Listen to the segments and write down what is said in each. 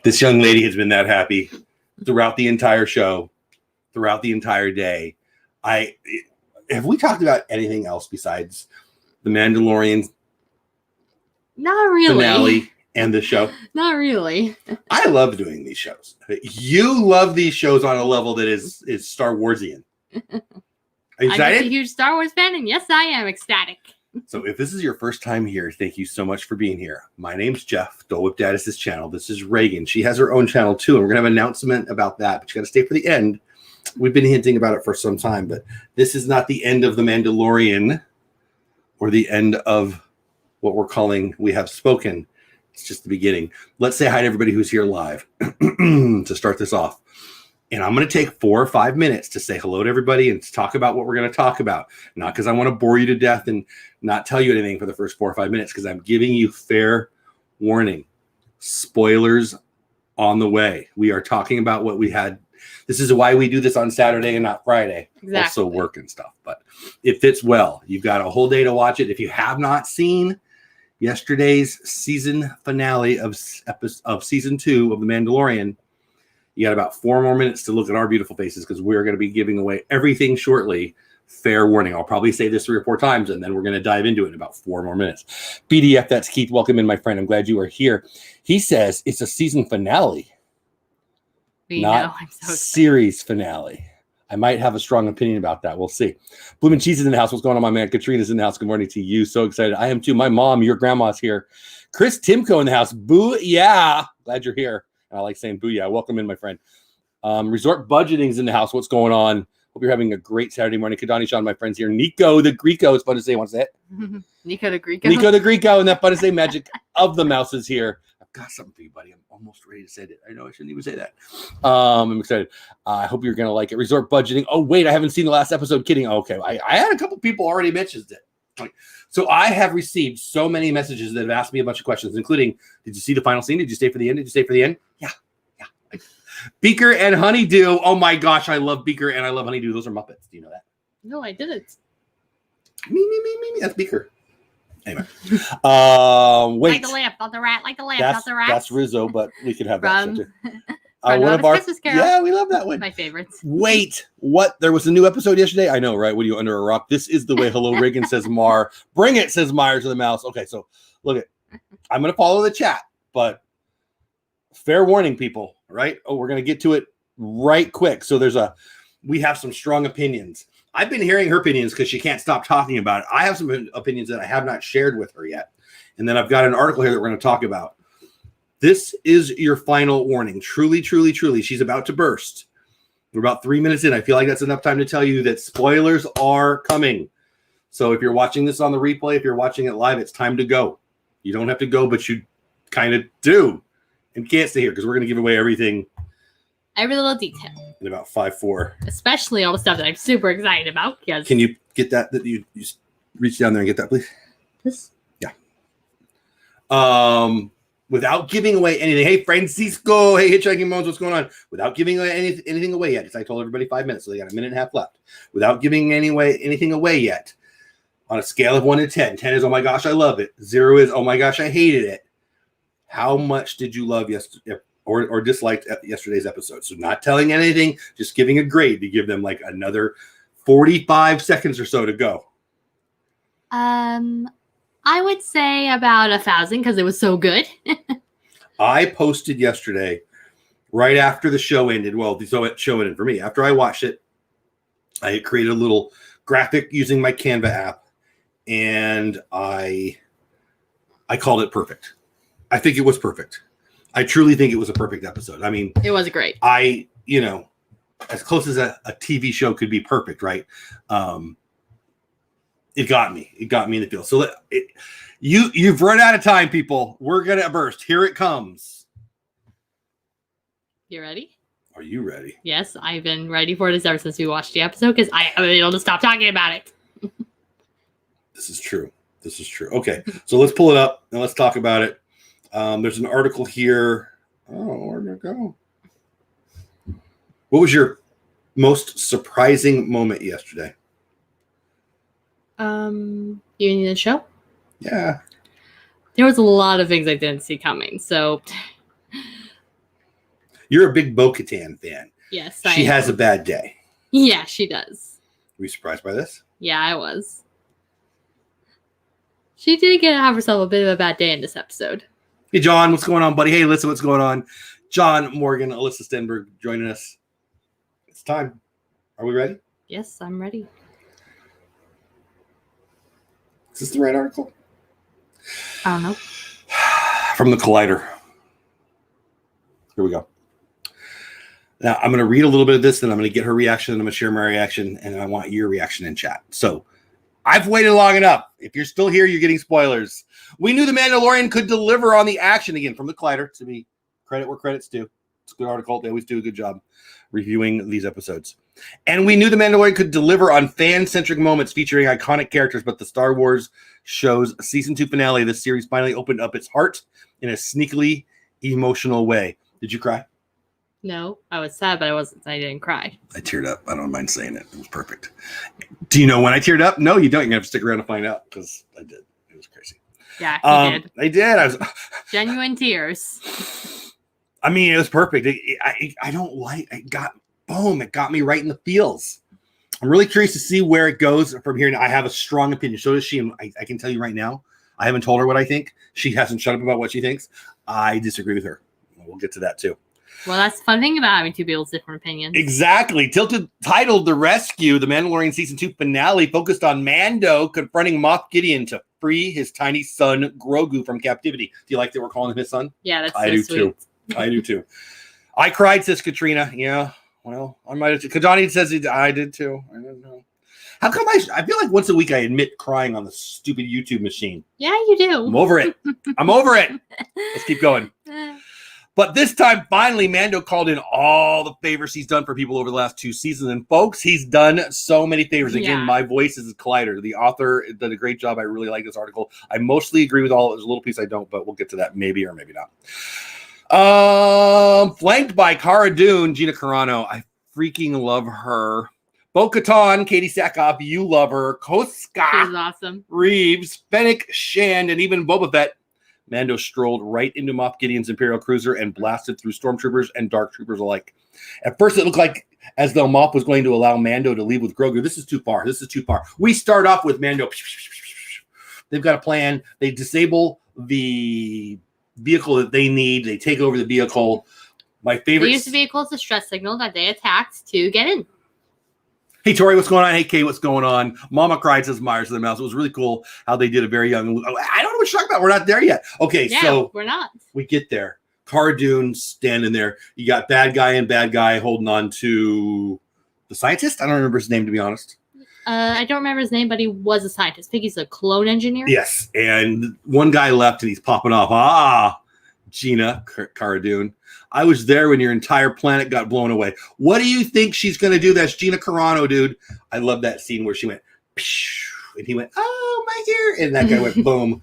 This young lady has been that happy throughout the entire show, throughout the entire day. Have we talked about anything else besides the Mandalorian Not really. finale and the show? Not really. I love doing these shows. You love these shows on a level that is Star Warsian. Are you excited? I'm a huge Star Wars fan, and yes, I am ecstatic. So if this is your first time here, thank you so much for being here. My name's Jeff. Dole Whip Dad is his channel. This is Reagan. She has her own channel too, and we're going to have an announcement about that, but you got to stay for the end. We've been hinting about it for some time, but this is not the end of The Mandalorian or the end of what we're calling We Have Spoken. It's just the beginning. Let's say hi to everybody who's here live to start this off. And I'm going to take 4 or 5 minutes to say hello to everybody and to talk about what we're going to talk about. Not because I want to bore you to death and not tell you anything for the first 4 or 5 minutes, because I'm giving you fair warning. Spoilers on the way. We are talking about what we had. This is why we do this on Saturday and not Friday. Exactly. Also work and stuff. But it fits well. You've got a whole day to watch it. If you have not seen yesterday's season finale of season 2 of The Mandalorian, you got about 4 more minutes to look at our beautiful faces, because we're going to be giving away everything shortly. Fair warning. I'll probably say this 3 or 4 times, and then we're going to dive into it in about 4 more minutes. BDF, that's Keith. Welcome in, my friend. I'm glad you are here. He says it's a season finale, not I'm so series finale. I might have a strong opinion about that. We'll see. Bloomin' Cheese is in the house. What's going on, my man? Katrina's in the house. Good morning to you. So excited. I am too. My mom, your grandma's here. Chris Timko in the house. Boo, yeah. Glad you're here. I like saying booyah. Welcome in, my friend. Resort Budgeting's in the house. What's going on? Hope you're having a great Saturday morning. Kadani Sean, my friends here. Nico the Greco. It's fun to say. Want to say it? Nico the Greco. Nico the Greco, and that fun to say magic of the mouse is here. I've got something for you, buddy. I'm almost ready to say it. I know I shouldn't even say that. I'm excited. I hope you're going to like it. Resort Budgeting. Oh, wait. I haven't seen the last episode. Kidding. Okay. I had a couple people already mentioned it. So I have received so many messages that have asked me a bunch of questions, including, did you see the final scene? Did you stay for the end? Did you stay for the end? Yeah. Beaker and Honeydew. Oh my gosh, I love Beaker and I love Honeydew. Those are Muppets. Do you know that? No, I didn't. Me. That's Beaker. Anyway. Wait. Like the lamp, not the rat. Like the lamp, not the rat. That's Rizzo, but we could have that. Too. One of our Christmas Carol. Yeah, we love that one. My favorites. Wait, what? There was a new episode yesterday? I know, right? What are you, under a rock? This is the way. Hello, Reagan, says Mar. Bring it, says Myers to the mouse. Okay, so look at. I'm going to follow the chat, but fair warning, people, right? Oh, we're going to get to it right quick. So we have some strong opinions. I've been hearing her opinions because she can't stop talking about it. I have some opinions that I have not shared with her yet. And then I've got an article here that we're going to talk about. This is your final warning. Truly, truly, truly. She's about to burst. We're about 3 minutes in. I feel like that's enough time to tell you that spoilers are coming. So if you're watching this on the replay, if you're watching it live, it's time to go. You don't have to go, but you kind of do. And can't stay here because we're going to give away everything. Every little detail. In about 5-4. Especially all the stuff that I'm super excited about. Can you get that? That you reach down there and get that, please? This? Yeah. Without giving away anything. Hey, Francisco. Hey, Hitchhiking Bones. What's going on? Without giving away anything away yet. Because I told everybody 5 minutes, so they got a minute and a half left. Without giving anything away yet. On a scale of 1 to 10. 10 is, oh my gosh, I love it. 0 is, oh my gosh, I hated it. How much did you love yesterday or disliked yesterday's episode? So not telling anything, just giving a grade to give them like another 45 seconds or so to go. I would say about 1,000 because it was so good. I posted yesterday right after the show ended. Well, the show ended for me. After I watched it, I created a little graphic using my Canva app, and I called it perfect. I think it was perfect. I truly think it was a perfect episode. I mean, it was great. As close as a TV show could be perfect, right? It got me. It got me in the field. So you've run out of time, people. We're gonna burst. Here it comes. You ready? Are you ready? Yes, I've been ready for this ever since we watched the episode because I haven't been able to stop talking about it. This is true. This is true. Okay, so let's pull it up and let's talk about it. There's an article here. Oh, where did it go? What was your most surprising moment yesterday? You mean the show? Yeah. There was a lot of things I didn't see coming. So You're a big Bo-Katan fan. Yes, She has a bad day. Yeah, she does. Were you surprised by this? Yeah, I was. She did have herself a bit of a bad day in this episode. Hey, John, what's going on, buddy? Hey, Alyssa, what's going on? John Morgan, Alyssa Stenberg joining us. It's time. Are we ready? Yes, I'm ready. Is this the right article? I don't know. From the Collider. Here we go. Now, I'm going to read a little bit of this, then I'm going to get her reaction, and I'm going to share my reaction, and I want your reaction in chat. So, I've waited long enough. If you're still here, you're getting spoilers. We knew The Mandalorian could deliver on the action. Again, from the Collider, to me, credit where credit's due. It's a good article. They always do a good job reviewing these episodes. And we knew The Mandalorian could deliver on fan-centric moments featuring iconic characters, but the Star Wars show's season 2 finale, this series finally opened up its heart in a sneakily emotional way. Did you cry? No, I was sad, but I didn't cry. I teared up. I don't mind saying it. It was perfect. Do you know when I teared up? No, you don't. You're going to have to stick around to find out because I did. It was crazy. Yeah, he did. I did. I was Genuine tears. I mean, it was perfect. I don't like it. It got me right in the feels. I'm really curious to see where it goes from here. And I have a strong opinion. So does she. And I can tell you right now, I haven't told her what I think. She hasn't shut up about what she thinks. I disagree with her. We'll get to that too. Well, that's the fun thing about having two people's different opinions. Exactly. Titled The Rescue, The Mandalorian Season 2 finale focused on Mando confronting Moff Gideon to free his tiny son, Grogu, from captivity. Do you like that we're calling him his son? Yeah, that's I so do sweet. too. I do too. I cried, says Katrina. Yeah, well, I might have. Kadani says I did too. I don't know. How come I feel like once a week I admit crying on the stupid YouTube machine? Yeah, you do. I'm over it. I'm over it. Let's keep going. But this time, finally, Mando called in all the favors he's done for people over the last 2 seasons. And folks, he's done so many favors. Again, my voice is Collider. The author did a great job. I really like this article. I mostly agree with all of it. There's a little piece I don't, but we'll get to that maybe or maybe not. Flanked by Cara Dune, Gina Carano. I freaking love her. Bo-Katan, Katie Sackhoff, you love her. Koska. She's awesome. Reeves, Fennec Shand, and even Boba Fett. Mando strolled right into Moff Gideon's Imperial cruiser and blasted through stormtroopers and dark troopers alike. At first, it looked like as though Moff was going to allow Mando to leave with Grogu. This is too far. This is too far. We start off with Mando. They've got a plan. They disable the vehicle that they need. They take over the vehicle. My favorite. They used the vehicle as a stress signal that they attacked to get in. Hey, Tori, what's going on? Hey, Kay, what's going on? Mama cried, says Myers to the mouse. It was really cool how they did a very young. I don't know what you're talking about. We're not there yet. Okay, Yeah, so we're not. we get there. Cara Dune standing there. You got bad guy holding on to the scientist. I don't remember his name, to be honest. I don't remember his name, but he was a scientist. I think he's a clone engineer. Yes, and one guy left and he's popping off. Gina, Cara Dune. I was there when your entire planet got blown away. What do you think she's going to do? That's Gina Carano, dude. I love that scene where she went, and he went, oh, my ear. And that guy went, boom.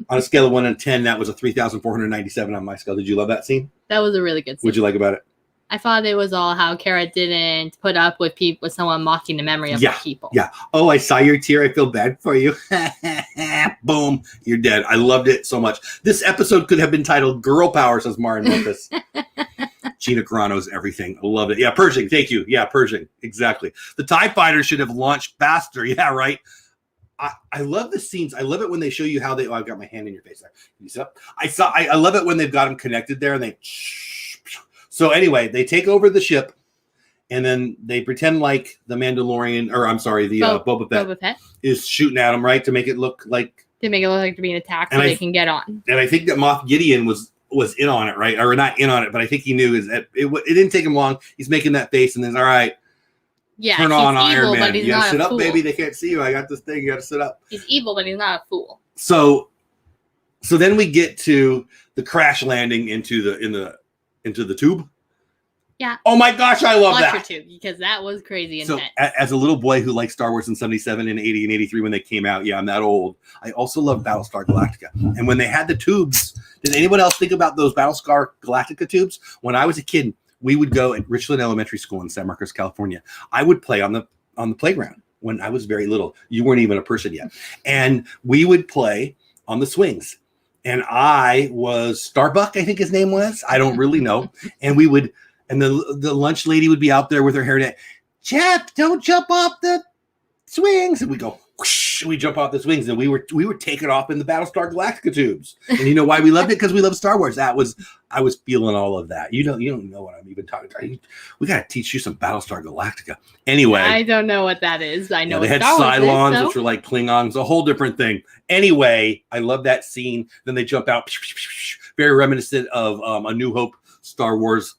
On a scale of 1 to 10, that was a 3,497 on my scale. Did you love that scene? That was a really good scene. What'd you like about it? I thought it was all how Cara didn't put up with someone mocking the memory of her people. Yeah. Oh, I saw your tear. I feel bad for you. Boom. You're dead. I loved it so much. This episode could have been titled Girl Power, says Marin Memphis. Gina Carano's everything. I love it. Yeah, Pershing. Thank you. Yeah, Pershing. Exactly. The TIE Fighter should have launched faster. Yeah, right. I love the scenes. I love it when they show you how they. Oh, I've got my hand in your face there. You see that? I love it when they've got them connected there and they. So anyway, they take over the ship, and then they pretend like the Mandalorian, or I'm sorry, the Boba Fett is shooting at them, right, to make it look like they're being attacked, so they can get on. And I think that Moff Gideon was in on it, right, or not in on it, but I think he knew it didn't take him long. He's making that face, and then all right, turn on Iron Man. You gotta sit up, baby. They can't see you. I got this thing. You gotta sit up. He's evil, but he's not a fool. So then we get to the crash landing into the tube. Yeah. Oh my gosh, I love that. Tube, because that was crazy So intense. as a little boy who liked Star Wars in 77 and 80 and 83 when they came out, yeah, I'm that old. I also love Battlestar Galactica. And when they had the tubes, did anyone else think about those Battlestar Galactica tubes? When I was a kid, we would go at Richland Elementary School in San Marcos, California. I would play on the playground when I was very little. You weren't even a person yet. And we would play on the swings. And I was Starbuck, I think his name was. I don't really know. And we would And the lunch lady would be out there with her hair net. Jeff, don't jump off the swings. And we go, whoosh, we jump off the swings, and we were taken off in the Battlestar Galactica tubes. And you know why we loved it? Because we love Star Wars. I was feeling all of that. You don't know what I'm even talking about. We got to teach you some Battlestar Galactica. Anyway, I don't know what that is. I know they had Cylons, which were like Klingons, a whole different thing. Anyway, I love that scene. Then they jump out, very reminiscent of A New Hope, Star Wars.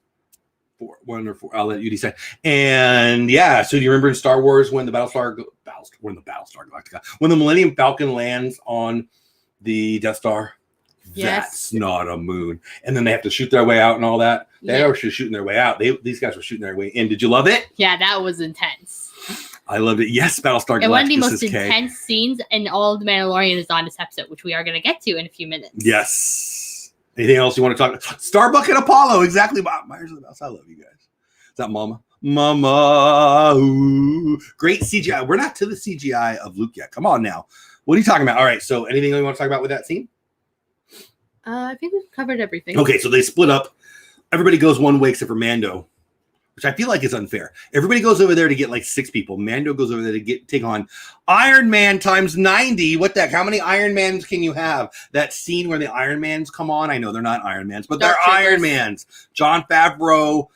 Wonderful. I'll let you decide. And yeah, so do you remember in Star Wars when the Millennium Falcon lands on the Death Star? Yes. That's not a moon. And then they have to shoot their way out and all that. They were shooting their way out. These guys were shooting their way in. Did you love it? Yeah, that was intense. I loved it. Yes, Battlestar Galactica. And one of the most intense scenes in all of the Mandalorian is on this episode, which we are going to get to in a few minutes. Yes. Anything else you want to talk about? Starbuck and Apollo. Exactly. Myers of the Mouse. I love you guys. Is that Mama? Mama. Ooh. Great CGI. We're not to the CGI of Luke yet. Come on now. What are you talking about? All right. So anything you want to talk about with that scene? I think we've covered everything. Okay. So they split up. Everybody goes one way except for Mando, which I feel like is unfair. Everybody goes over there to get like 6 people. Mando goes over there to take on Iron Man times 90. What the heck? How many Iron Mans can you have? That scene where the Iron Mans come on. I know they're not Iron Mans, but they're Iron Mans. Jon Favreau.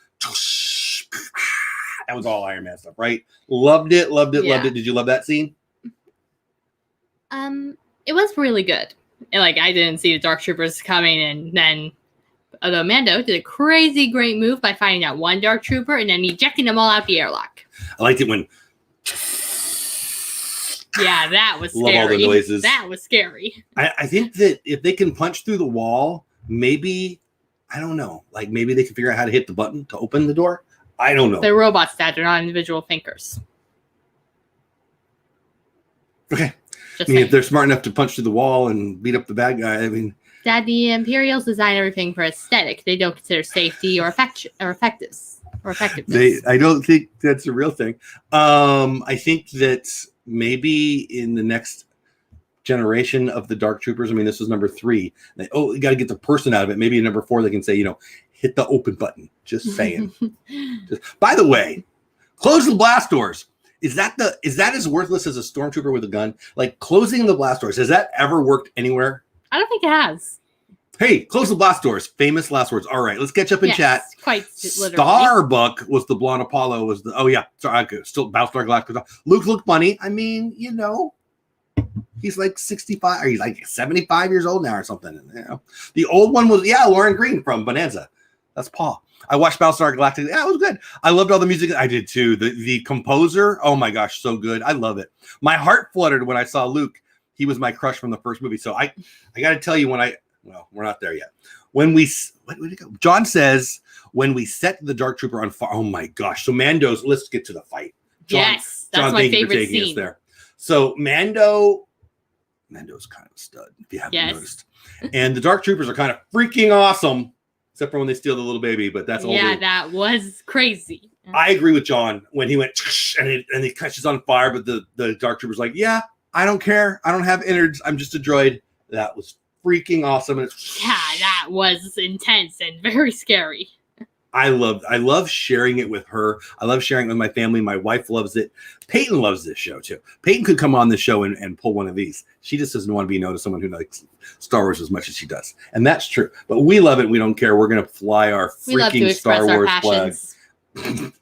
That was all Iron Man stuff, right? Loved it. Did you love that scene? It was really good. And like, I didn't see the Dark Troopers coming, and then although Mando did a crazy great move by finding that one Dark Trooper and then ejecting them all out the airlock. I liked it when... Yeah, that was scary. Love all the noises. That was scary. I think that if they can punch through the wall, maybe, I don't know, like maybe they can figure out how to hit the button to open the door. I don't know. They're robots that are not individual thinkers. Okay. If they're smart enough to punch through the wall and beat up the bad guy, I mean... That the Imperials design everything for aesthetic. They don't consider safety or effectiveness. I don't think that's a real thing. I think that maybe in the next generation of the Dark Troopers, I mean, this is number 3. You got to get the person out of it. Maybe in number 4, they can say, hit the open button. Just saying. By the way, close the blast doors. Is that as worthless as a stormtrooper with a gun? Like closing the blast doors. Has that ever worked anywhere? I don't think it has. Hey, close the blast doors. Famous last words. All right, let's catch up in chat. Quite literally. Starbuck was the blonde. Apollo was the. Oh yeah, sorry, still Battlestar Galactica. Luke looked funny. I mean, he's like 65. Or he's like 75 years old now or something. The old one was Lauren Green from Bonanza. That's Paul. I watched Battlestar Galactica. Yeah, it was good. I loved all the music. I did too. The composer. Oh my gosh, so good. I love it. My heart fluttered when I saw Luke. He was my crush from the first movie. So I got to tell you well, we're not there yet. When we, where did it go? John says, when we set the Dark Trooper on fire, oh my gosh. So let's get to the fight. That's my favorite scene. Us there. So Mando's kind of a stud, if you haven't noticed. And the Dark Troopers are kind of freaking awesome, except for when they steal the little baby, but that's all. Yeah, that was crazy. I agree with John when he went, and he catches on fire, but the Dark Trooper's like, yeah, I don't care. I don't have innards. I'm just a droid. That was freaking awesome. And that was intense and very scary. I love sharing it with her. I love sharing it with my family. My wife loves it. Peyton loves this show too. Peyton could come on the show and pull one of these. She just doesn't want to be known as someone who likes Star Wars as much as she does. And that's true. But we love it. We don't care. We're going to fly our freaking Star Wars flag.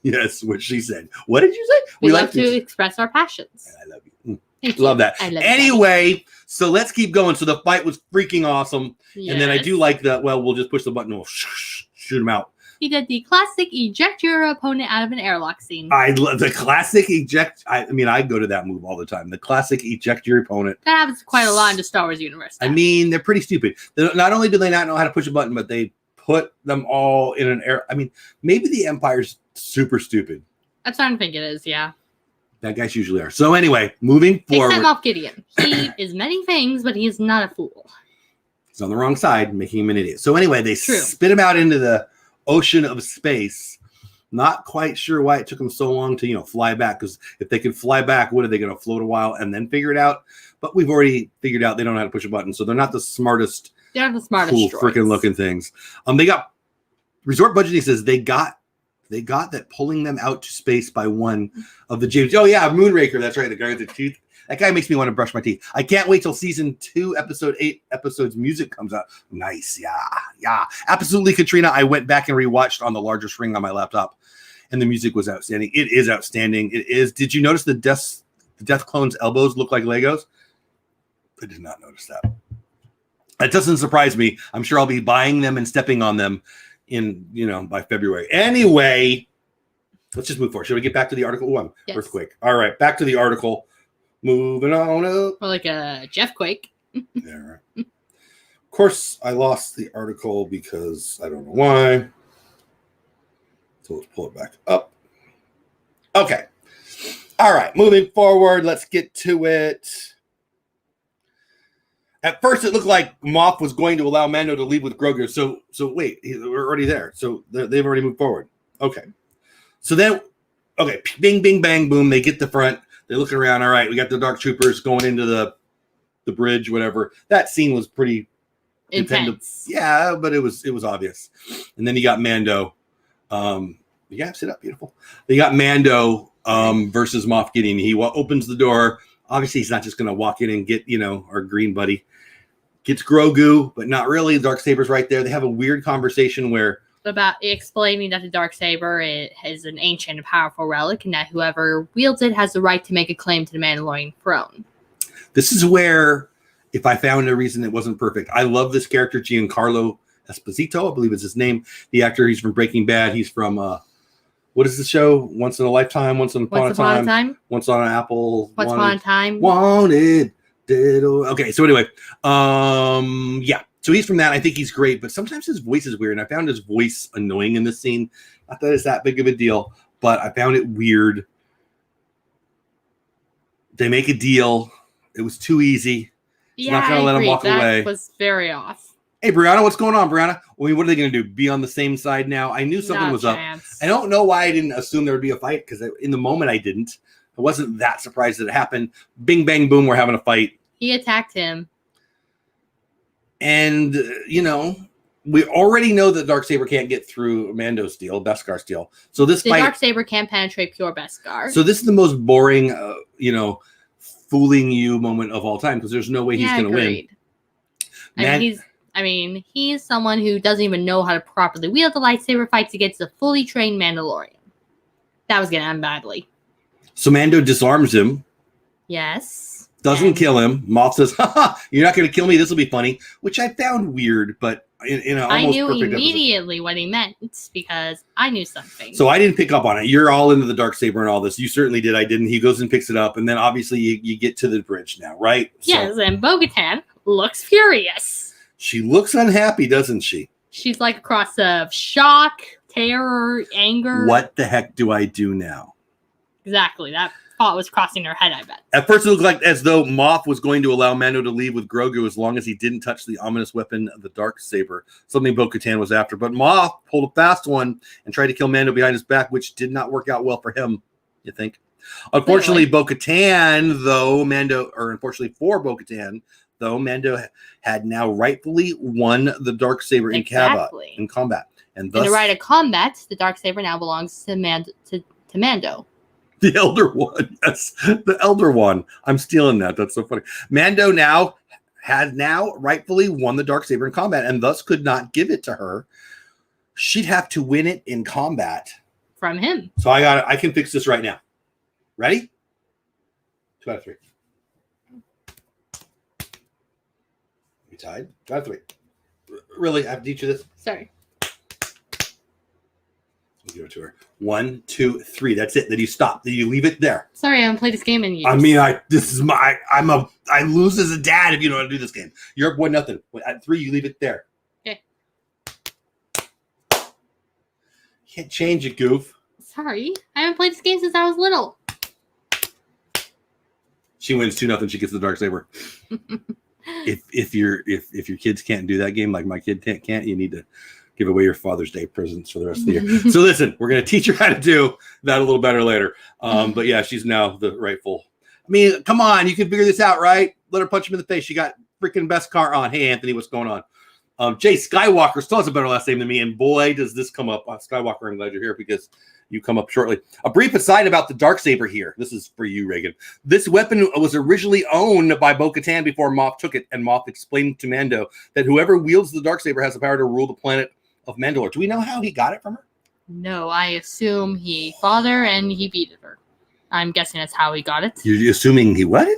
Yes, what she said. What did you say? We love to express our passions. I love you. Love that. Anyway, so let's keep going. So the fight was freaking awesome. Yes. And then I do like that. Well, we'll just push the button and we'll shoot him out. He did the classic eject your opponent out of an airlock scene. I love the classic eject. I go to that move all the time. The classic eject your opponent. That happens quite a lot in the Star Wars universe. I mean, they're pretty stupid. Not only do they not know how to push a button, but they put them all in an air. I mean, maybe the Empire's super stupid. That's what I think it is, yeah. Bad guys usually are. So anyway, moving forward. Except Moff Gideon. He is many things, but he is not a fool. He's on the wrong side, making him an idiot. So anyway, they spit him out into the ocean of space. Not quite sure why it took them so long to, fly back. Because if they could fly back, what are they going to float a while and then figure it out? But we've already figured out they don't know how to push a button. So they're not the smartest. They're the smartest. Cool freaking looking things. They got resort budgeting says they got they got that pulling them out to space by one of the James. Oh yeah, Moonraker. That's right. The guy with the teeth. That guy makes me want to brush my teeth. I can't wait till season 2, episode 8, episodes music comes out. Nice. Yeah. Absolutely, Katrina. I went back and rewatched on the larger screen on my laptop, and the music was outstanding. It is outstanding. It is. Did you notice the Death Clone's elbows look like Legos? I did not notice that. That doesn't surprise me. I'm sure I'll be buying them and stepping on them by February. Anyway, let's just move forward. Should we get back to the article? Yes. Earthquake. All right, back to the article. Moving on up. Or like a Jeff Quake. Yeah, right. Of course, I lost the article because I don't know why. So let's pull it back up. Okay. All right, moving forward. Let's get to it. At first, it looked like Moff was going to allow Mando to leave with Grogu. So wait, we're already there. So they've already moved forward. Okay. So then, bing, bing, bang, boom. They get the front. They're looking around. All right, we got the Dark Troopers going into the bridge, whatever. That scene was pretty intense. Yeah, but it was obvious. And then you got Mando. Sit up, beautiful. You got Mando versus Moff Gideon. He opens the door. Obviously, he's not just going to walk in and get our green buddy. Gets Grogu, but not really. The Darksaber's right there. They have a weird conversation where about explaining that the Darksaber is an ancient and powerful relic, and that whoever wields it has the right to make a claim to the Mandalorian throne. This is where, if I found a reason it wasn't perfect, I love this character, Giancarlo Esposito, I believe is his name. The actor, he's from Breaking Bad. He's from, what is the show? Once in a Lifetime, Once Upon a Time, Once on an Apple. Once Upon a Time. Wanted. Okay, so anyway, yeah. So he's from that. I think he's great, but sometimes his voice is weird. And I found his voice annoying in this scene. Not that it's that big of a deal, but I found it weird. They make a deal. It was too easy. He's not going to let him walk away. That was very off. Hey, Brianna, what's going on, Brianna? I mean, what are they going to do? Be on the same side now? I knew something was up. I don't know why I didn't assume there would be a fight, because in the moment I didn't. I wasn't that surprised that it happened. Bing, bang, boom, we're having a fight. He attacked him. And, we already know that Darksaber can't get through Mando's steel, Beskar steel. So the Darksaber can't penetrate pure Beskar. So this is the most boring, fooling you moment of all time, because there's no way he's going to win. He's someone who doesn't even know how to properly wield the lightsaber, fights against a fully trained Mandalorian. That was going to end badly. So Mando disarms him. Yes. Doesn't kill him. Moff says, haha, you're not going to kill me. This will be funny, which I found weird, but in an almost I knew perfect immediately what he meant, because I knew something. So I didn't pick up on it. You're all into the Darksaber and all this. You certainly did. I didn't. He goes and picks it up, and then obviously you get to the bridge now, right? Yes, and Bo-Katan looks furious. She looks unhappy, doesn't she? She's like a cross of shock, terror, anger. What the heck do I do now? Exactly. That thought was crossing her head, I bet. At first, it looked like as though Moff was going to allow Mando to leave with Grogu as long as he didn't touch the ominous weapon, the Darksaber, something Bo-Katan was after. But Moff pulled a fast one and tried to kill Mando behind his back, which did not work out well for him, you think? Unfortunately, Bo-Katan, unfortunately for Bo-Katan, though, Mando had now rightfully won the Darksaber in combat. And thus, in the right of combat, the Darksaber now belongs to Mando. The Elder One. Yes, the Elder One. I'm stealing that. That's so funny. Mando has rightfully won the Darksaber in combat, and thus could not give it to her. She'd have to win it in combat. From him. So I can fix this right now. Ready? 2 out of 3. We tied? 2 out of 3. Really? I have to teach you this? Sorry. We'll give it to her. 1, 2, 3. That's it. Then you stop. Then you leave it there. Sorry, I haven't played this game in years. I lose as a dad if you know how to do this game. You're up 1-0. At 3, you leave it there. Okay. Can't change it, goof. Sorry, I haven't played this game since I was little. She wins 2-0. She gets the Darksaber. if your kids can't do that game like my kid can't, you need to give away your Father's Day presents for the rest of the year. So listen, we're going to teach her how to do that a little better later. But yeah, she's now the rightful. I mean, come on, you can figure this out, right? Let her punch him in the face. She got freaking Beskar on. Hey, Anthony, what's going on? Jay Skywalker still has a better last name than me, and boy, does this come up. Skywalker, I'm glad you're here because you come up shortly. A brief aside about the Darksaber here. This is for you, Reagan. This weapon was originally owned by Bo-Katan before Moff took it, and Moff explained to Mando that whoever wields the Darksaber has the power to rule the planet of Mandalore. Do we know how he got it from her? No, I assume he fought her and he beat her. I'm guessing that's how he got it. You're assuming he what?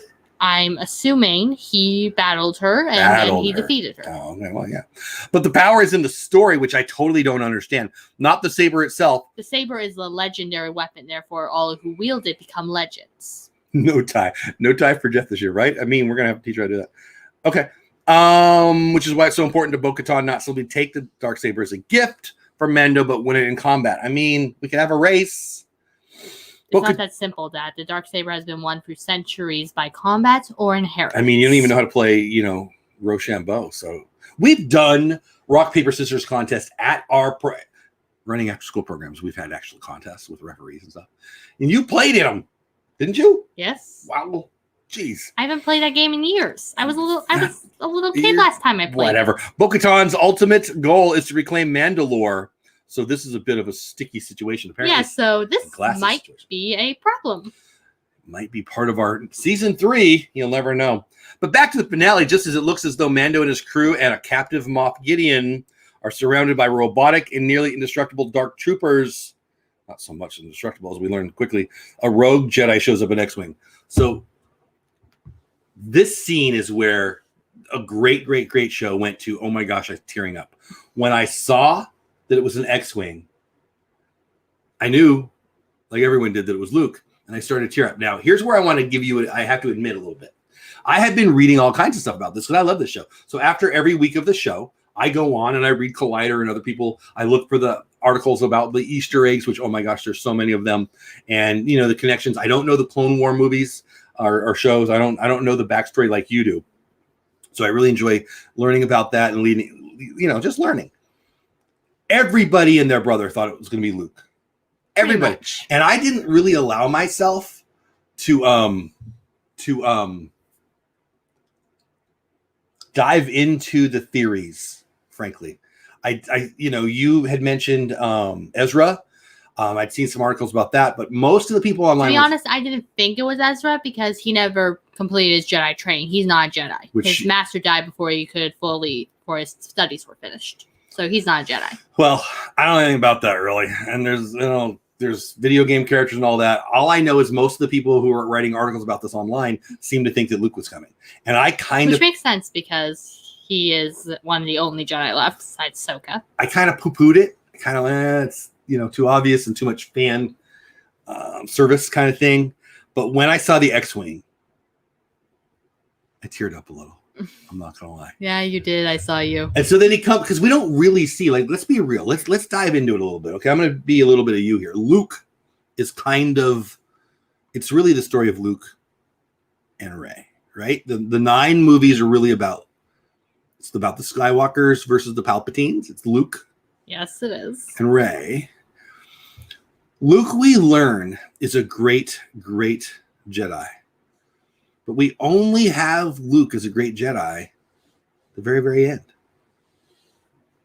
I'm assuming he battled her and then he defeated her. Oh, okay, well, yeah. But the power is in the story, which I totally don't understand. Not the saber itself. The saber is the legendary weapon. Therefore, all who wield it become legends. No tie for Jeff this year, right? I mean, we're gonna have to teach her how to do that. Okay. Which is why it's so important to Bo-Katan not simply take the Darksaber as a gift from Mando, but win it in combat. I mean, we can have a race. It's not that simple, Dad. The Darksaber has been won through centuries by combat or inheritance. I mean, you don't even know how to play, Rochambeau. So we've done rock, paper, scissors contest at our running after school programs. We've had actual contests with referees and stuff. And you played in them, didn't you? Yes. Wow. Jeez. I haven't played that game in years. I was a little kid last time I played. Whatever. Bo-Katan's ultimate goal is to reclaim Mandalore. So this is a bit of a sticky situation, apparently. Yeah, so this might be a problem. Might be part of our season 3. You'll never know. But back to the finale, just as it looks as though Mando and his crew and a captive Moff Gideon are surrounded by robotic and nearly indestructible dark troopers. Not so much indestructible, as we learned quickly. A rogue Jedi shows up in X-Wing. So this scene is where a great, great, great show went to, oh my gosh, I'm tearing up. When I saw that it was an X-Wing, I knew, like everyone did, that it was Luke, and I started to tear up. Now, here's where I want to give you, I have to admit a little bit. I had been reading all kinds of stuff about this because I love this show. So after every week of the show, I go on and I read Collider and other people. I look for the articles about the Easter eggs, which, oh my gosh, there's so many of them. And, the connections. I don't know the Clone War movies or shows. I don't know the backstory like you do. So I really enjoy learning about that and just learning. Everybody and their brother thought it was going to be Luke. Everybody. And I didn't really allow myself to dive into the theories, frankly. You had mentioned Ezra. I'd seen some articles about that, but most of the people online. To be honest, I didn't think it was Ezra because he never completed his Jedi training. He's not a Jedi. His master died before before his studies were finished. So he's not a Jedi. Well, I don't know anything about that really. And there's video game characters and all that. All I know is most of the people who are writing articles about this online seem to think that Luke was coming. And which makes sense because he is one of the only Jedi left besides Ahsoka. I kind of poo-pooed it. It's too obvious and too much fan service kind of thing. But when I saw the X-Wing, I teared up a little. I'm not gonna lie. Yeah, you did. I saw you. And so then he comes because we don't really see. Let's be real. Let's dive into it a little bit. Okay, I'm gonna be a little bit of you here. Luke is it's really the story of Luke and Rey, right? The 9 movies are really about the Skywalkers versus the Palpatines. It's Luke. Yes, it is. And Rey. Luke, we learn, is a great, great Jedi. But we only have Luke as a great Jedi the very, very end.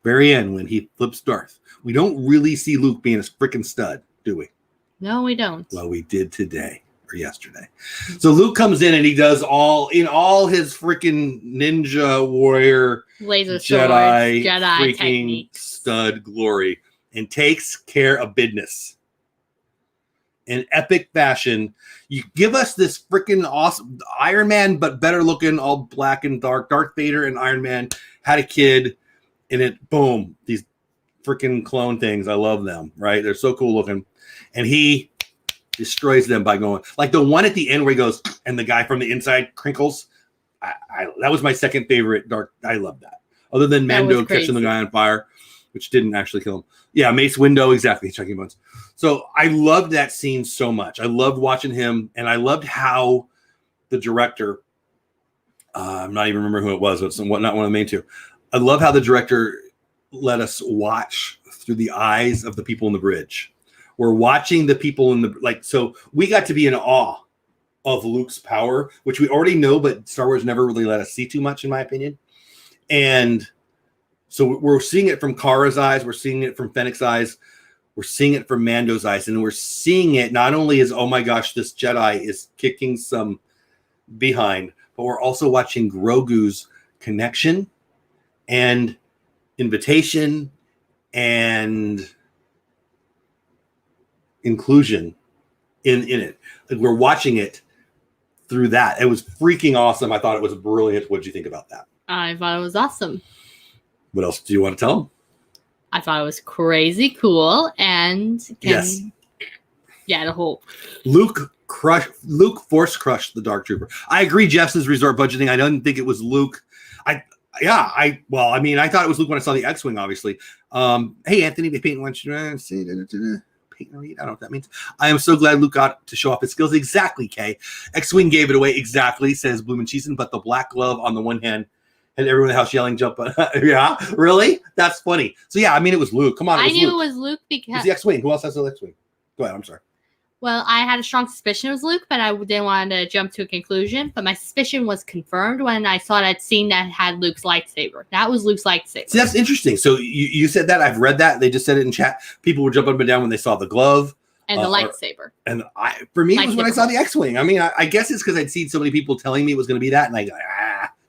Very end when he flips Darth. We don't really see Luke being a freaking stud, do we? No, we don't. Well, we did today or yesterday. So Luke comes in and he does all his freaking ninja warrior laser Jedi freaking techniques. Stud glory and takes care of business. In epic fashion, you give us this freaking awesome Iron Man, but better looking, all black and dark. Darth Vader and Iron Man had a kid, and boom, these freaking clone things. I love them, right? They're so cool looking. And he destroys them by going, like the one at the end where he goes, and the guy from the inside crinkles. That was my second favorite Dark. I love that. Other than Mando catching the guy on fire, which didn't actually kill him. Yeah, Mace Windu, exactly, checking bones. So I loved that scene so much. I loved watching him, and I loved how the director, I'm not even remembering who it was. It's not one of the main two. I love how the director let us watch through the eyes of the people in the bridge. We're watching the people so we got to be in awe of Luke's power, which we already know, but Star Wars never really let us see too much, in my opinion. And So we're seeing it from Kara's eyes. We're seeing it from Fennec's eyes. We're seeing it from Mando's eyes. And we're seeing it not only as, oh my gosh, this Jedi is kicking some behind, but we're also watching Grogu's connection and invitation and inclusion in it. Like we're watching it through that. It was freaking awesome. I thought it was brilliant. What did you think about that? I thought it was awesome. What else do you want to tell them? I thought it was crazy cool and Yes. Yeah, the whole Luke force crushed the Dark Trooper. I agree. Jeff's resort budgeting. I didn't think it was Luke. I thought it was Luke when I saw the X-Wing, obviously. Hey, Anthony, they paint one. Paint and read. I don't know what that means. I am so glad Luke got to show off his skills. Exactly, Kay. X-Wing gave it away. Exactly, says Bloomin' Cheesin. But the black glove on the one hand and everyone in the house yelling, jump. Yeah, really? That's funny. So, yeah, I mean, it was Luke. Come on. I knew it was Luke It because was the X-Wing. Who else has the X-Wing? Go ahead. I'm sorry. well, I had a strong suspicion it was Luke, but I didn't want to jump to a conclusion. But my suspicion was confirmed when I saw that scene that had Luke's lightsaber. That was Luke's lightsaber. See, that's interesting. So you said that. I've read that. They just said it in chat. People were jumping up and down when they saw the glove. And the lightsaber. And for me, it was when I saw the X-Wing. I mean, I guess it's because I'd seen so many people telling me it was going to be that. And I go,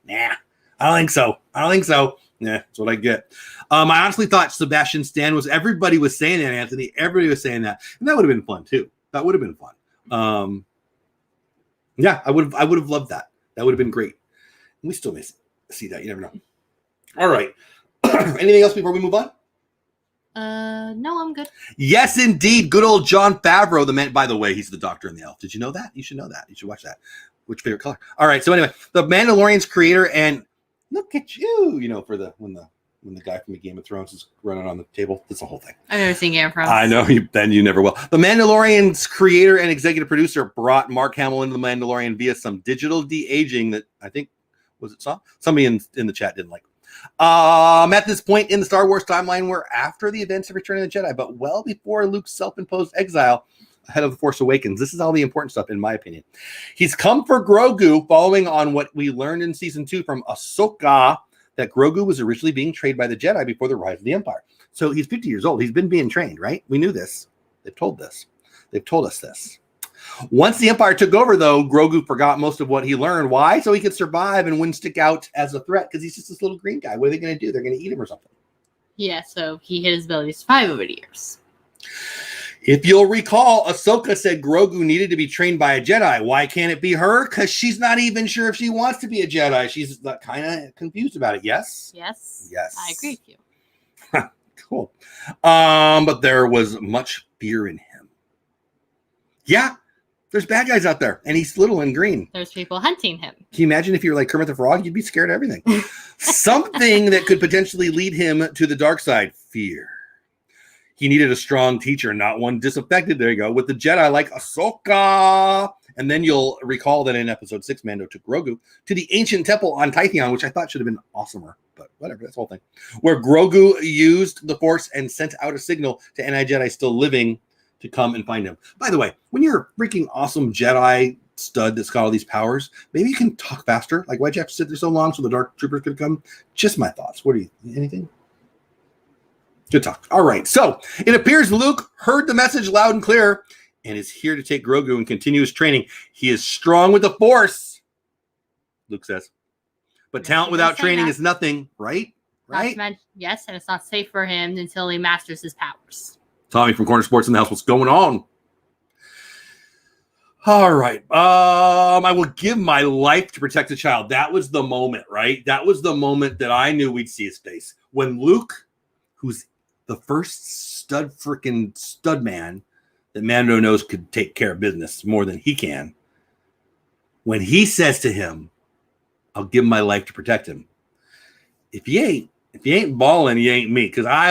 nah, I don't think so. Nah, that's what I get. I honestly thought Sebastian Stan was, everybody was saying that, Anthony. Everybody was saying that. And that would have been fun, too. That would have been fun. Yeah, I would have loved that. That would have been great. We still may see that. You never know. All right. Anything else before we move on? No, I'm good. Yes, indeed. Good old Jon Favreau, the man. By the way, he's the Doctor and the Elf. Did you know that? You should know that. You should watch that. Which favorite color? All right. So anyway, the Mandalorian's creator, and look at you. You know, for when the guy from the Game of Thrones is running on the table. That's the whole thing. I've never seen Game of Thrones. I know you never will. The Mandalorian's creator and executive producer brought Mark Hamill into the Mandalorian via some digital de-aging that I think somebody in the chat didn't like. At this point in the Star Wars timeline, we're after the events of Return of the Jedi, but well before Luke's self-imposed exile ahead of The Force Awakens. This is all the important stuff, in my opinion. He's come for Grogu, following on what we learned in Season 2 from Ahsoka, that Grogu was originally being trained by the Jedi before the rise of the Empire. So he's 50 years old. He's been being trained, right? We knew this. They've told us this. Once the Empire took over, though, Grogu forgot most of what he learned. Why? So he could survive and wouldn't stick out as a threat, because he's just this little green guy. What are they going to do? They're going to eat him or something. Yeah, so he hid his ability to survive over the years. If you'll recall, Ahsoka said Grogu needed to be trained by a Jedi. Why can't it be her? Because she's not even sure if she wants to be a Jedi. She's kind of confused about it. Yes? Yes. I agree with you. Cool. But there was much fear in him. Yeah. There's bad guys out there, and he's little and green. There's people hunting him. Can you imagine if you were like Kermit the Frog? You'd be scared of everything. Something that could potentially lead him to the dark side. Fear. He needed a strong teacher, not one disaffected. There you go. With the Jedi like Ahsoka. And then you'll recall that in episode 6, Mando took Grogu to the ancient temple on Tytheon, which I thought should have been awesomer. But whatever, that's the whole thing. Where Grogu used the Force and sent out a signal to anti-Jedi still living to come and find him. By the way, when you're a freaking awesome Jedi stud that's got all these powers, maybe you can talk faster. Like, why'd you have to sit there so long so the Dark Troopers could come? Just my thoughts. What do you, anything? Good talk. All right. So it appears Luke heard the message loud and clear and is here to take Grogu and continue his training. He is strong with the Force, Luke says. But talent without training is nothing, right? Right? Yes, and it's not safe for him until he masters his powers. Tommy from Corner Sports in the house. What's going on? All right. I will give my life to protect a child. That was the moment, right? That was the moment that I knew we'd see his face. When Luke, who's the first stud man that Mando knows could take care of business more than he can, when he says to him, I'll give my life to protect him. If you ain't balling, you ain't me. Because I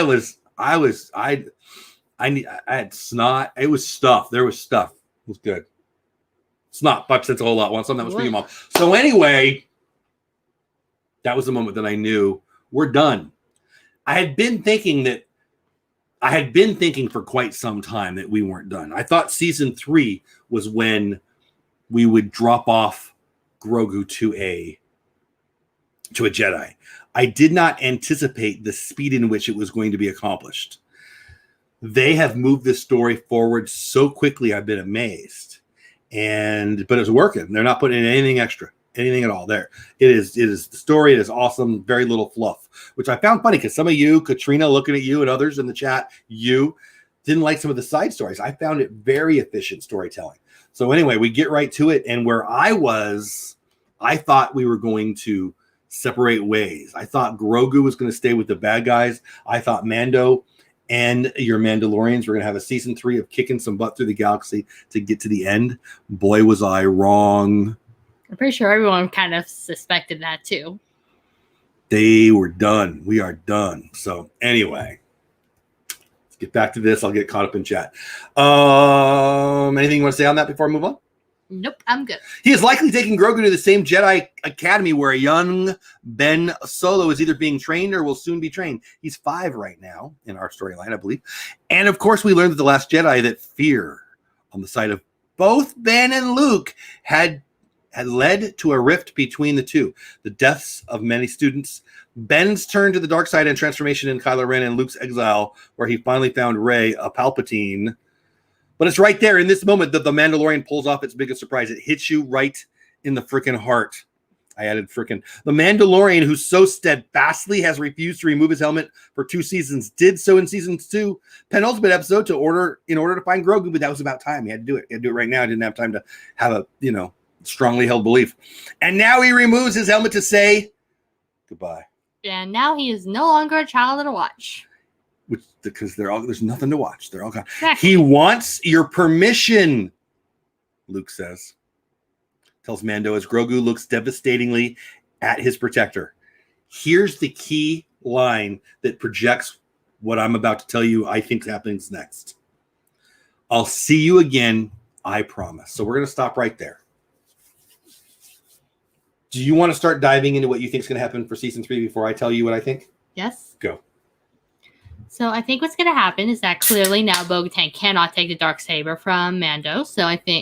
had snot. It was stuff. There was stuff. It was good. Snot. Buck says a whole lot. Want something that was for you, Mom. So anyway, that was the moment that I knew we're done. I had been thinking for quite some time that we weren't done. I thought season 3 was when we would drop off Grogu to a Jedi. I did not anticipate the speed in which it was going to be accomplished. They have moved this story forward so quickly. I've been amazed, but it's working. They're not putting in anything extra, anything at all. There, it is the story. It is awesome. Very little fluff, which I found funny because some of you, Katrina, looking at you, and others in the chat, you didn't like some of the side stories. I found it very efficient storytelling. So anyway, we get right to it, and where I thought we were going to separate ways. I thought Grogu was going to stay with the bad guys. I thought Mando and your Mandalorians were going to have a season 3 of kicking some butt through the galaxy to get to the end. Boy, was I wrong. I'm pretty sure everyone kind of suspected that too. They were done. We are done. So anyway, let's get back to this. I'll get caught up in chat. Anything you want to say on that before I move on? Nope, I'm good. He is likely taking Grogu to the same Jedi Academy where a young Ben Solo is either being trained or will soon be trained. He's 5 right now in our storyline, I believe. And of course, we learned that The Last Jedi that fear on the side of both Ben and Luke had led to a rift between the two. The deaths of many students, Ben's turn to the dark side and transformation in Kylo Ren, and Luke's exile, where he finally found Rey, a Palpatine. But it's right there in this moment that the Mandalorian pulls off its biggest surprise. It hits you right in the freaking heart. I added freaking. The Mandalorian, who so steadfastly has refused to remove his helmet for 2 seasons, did so in season 2, penultimate episode, in order to find Grogu. But that was about time. He had to do it. He had to do it right now. He didn't have time to have a, strongly held belief. And now he removes his helmet to say goodbye. And now he is no longer a child to watch. Because there's nothing to watch. They're all gone. Exactly. He wants your permission, Luke says. Tells Mando as Grogu looks devastatingly at his protector. Here's the key line that projects what I'm about to tell you I think happens next. I'll see you again, I promise. So we're going to stop right there. Do you want to start diving into what you think is going to happen for season 3 before I tell you what I think? Yes. Go. So I think what's going to happen is that clearly now Bo-Katan cannot take the Darksaber from Mando.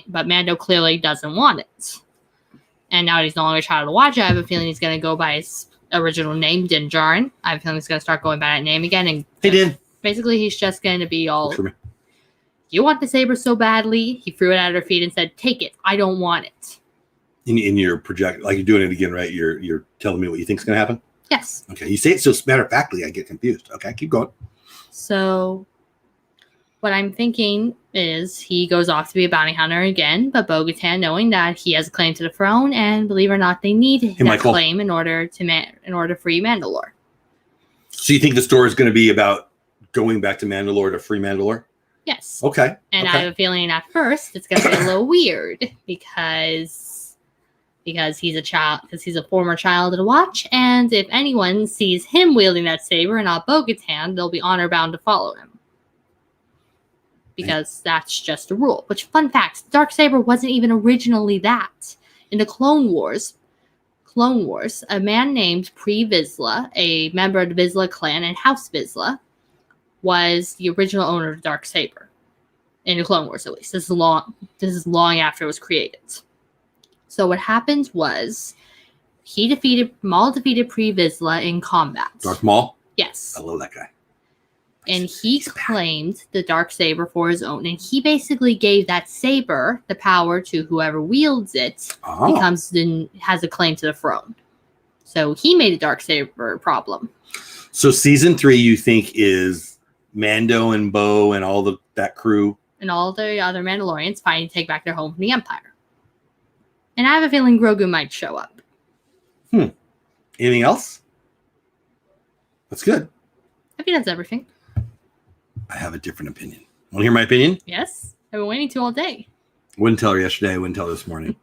But Mando clearly doesn't want it. And now that he's no longer a child to watch, I have a feeling he's going to go by his original name, Din Djarin. I have a feeling he's going to start going by that name again. And he did. Basically, he's just going to be all, you want the saber so badly? He threw it at her feet and said, take it. I don't want it. In your project, like you're doing it again, right? You're telling me what you think is going to happen? Yes. Okay. You say it so matter-of-factly, I get confused. Okay, keep going. So what I'm thinking is he goes off to be a bounty hunter again, but Bo-Katan, knowing that he has a claim to the throne, and believe it or not, they need that claim in order to free Mandalore. So you think the story is going to be about going back to Mandalore to free Mandalore? Yes. Okay. And I have a feeling at first it's going to be a little weird because he's a former child to watch, and if anyone sees him wielding that saber and not Bo-Katan, they'll be honor bound to follow him. Because that's just a rule. Which, fun fact, Darksaber wasn't even originally that. In the Clone Wars, a man named Pre Vizsla, a member of the Vizsla clan and House Vizsla, was the original owner of Darksaber. In the Clone Wars, at least. This is long after it was created. So what happened was Maul defeated Pre Vizsla in combat. Darth Maul? Yes. I love that guy. And he claimed the Darksaber for his own. And he basically gave that saber the power to whoever wields it has a claim to the throne. So he made a Darksaber a problem. So season 3, you think, is Mando and Bo and all that crew? And all the other Mandalorians fighting to take back their home from the Empire. And I have a feeling Grogu might show up. Anything else? That's good. I think that's everything. I have a different opinion. Want to hear my opinion? Yes. I've been waiting to all day. Wouldn't tell her yesterday. Wouldn't tell her this morning.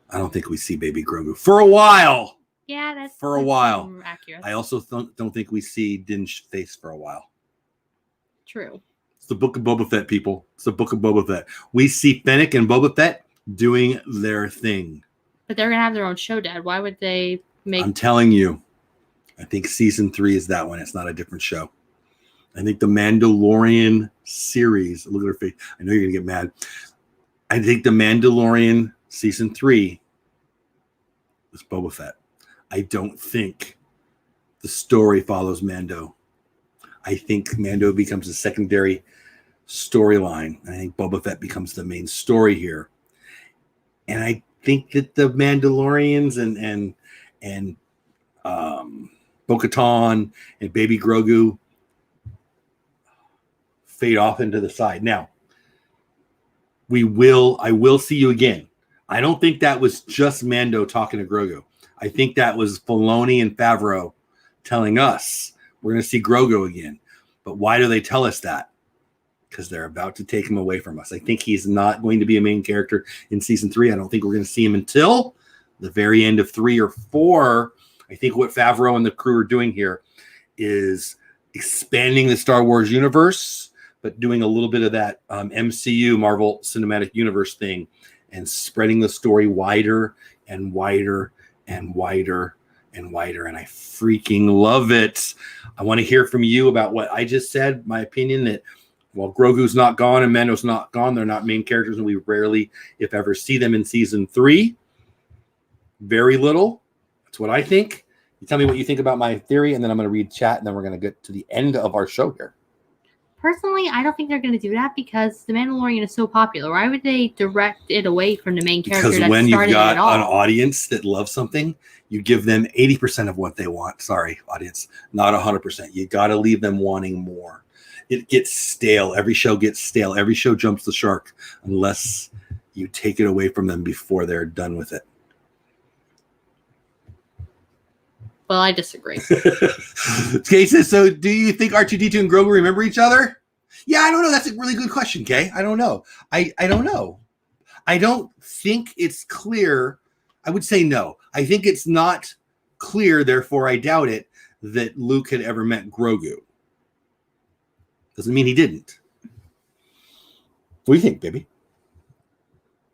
I don't think we see baby Grogu for a while. Yeah, that's for a while. Accurate. I also don't think we see Din's face for a while. True. It's the Book of Boba Fett, people. It's the Book of Boba Fett. We see Fennec and Boba Fett doing their thing. But they're going to have their own show, Dad. Why would they make... I'm telling you. I think season 3 is that one. It's not a different show. I think the Mandalorian series, look at her face. I know you're going to get mad. I think the Mandalorian season 3 was Boba Fett. I don't think the story follows Mando. I think Mando becomes a secondary storyline. I think Boba Fett becomes the main story here. And I think that the Mandalorians and Bo-Katan and Baby Grogu fade off into the side. Now, I will see you again. I don't think that was just Mando talking to Grogu. I think that was Filoni and Favreau telling us we're going to see Grogu again. But why do they tell us that? Because they're about to take him away from us. I think he's not going to be a main character in season 3. I don't think we're going to see him until the very end of 3 or 4. I think what Favreau and the crew are doing here is expanding the Star Wars universe, but doing a little bit of that MCU, Marvel Cinematic Universe thing, and spreading the story wider and wider and wider and wider. And I freaking love it. I want to hear from you about what I just said. My opinion that while Grogu's not gone and Mando's not gone, they're not main characters, and we rarely, if ever, see them in season 3. Very little. That's what I think. You tell me what you think about my theory, and then I'm going to read chat, and then we're going to get to the end of our show here. Personally, I don't think they're going to do that because The Mandalorian is so popular. Why would they direct it away from the main character? Because when you've got an audience that loves something, you give them 80% of what they want. Sorry, audience, not 100%. You got to leave them wanting more. It gets stale. Every show gets stale. Every show jumps the shark unless you take it away from them before they're done with it. Well, I disagree. Kay says, so do you think R2-D2 and Grogu remember each other? Yeah, I don't know. That's a really good question, Kay. I don't know. I don't know. I don't think it's clear. I would say no. I think it's not clear, therefore I doubt it, that Luke had ever met Grogu. Doesn't mean he didn't. What do you think, baby?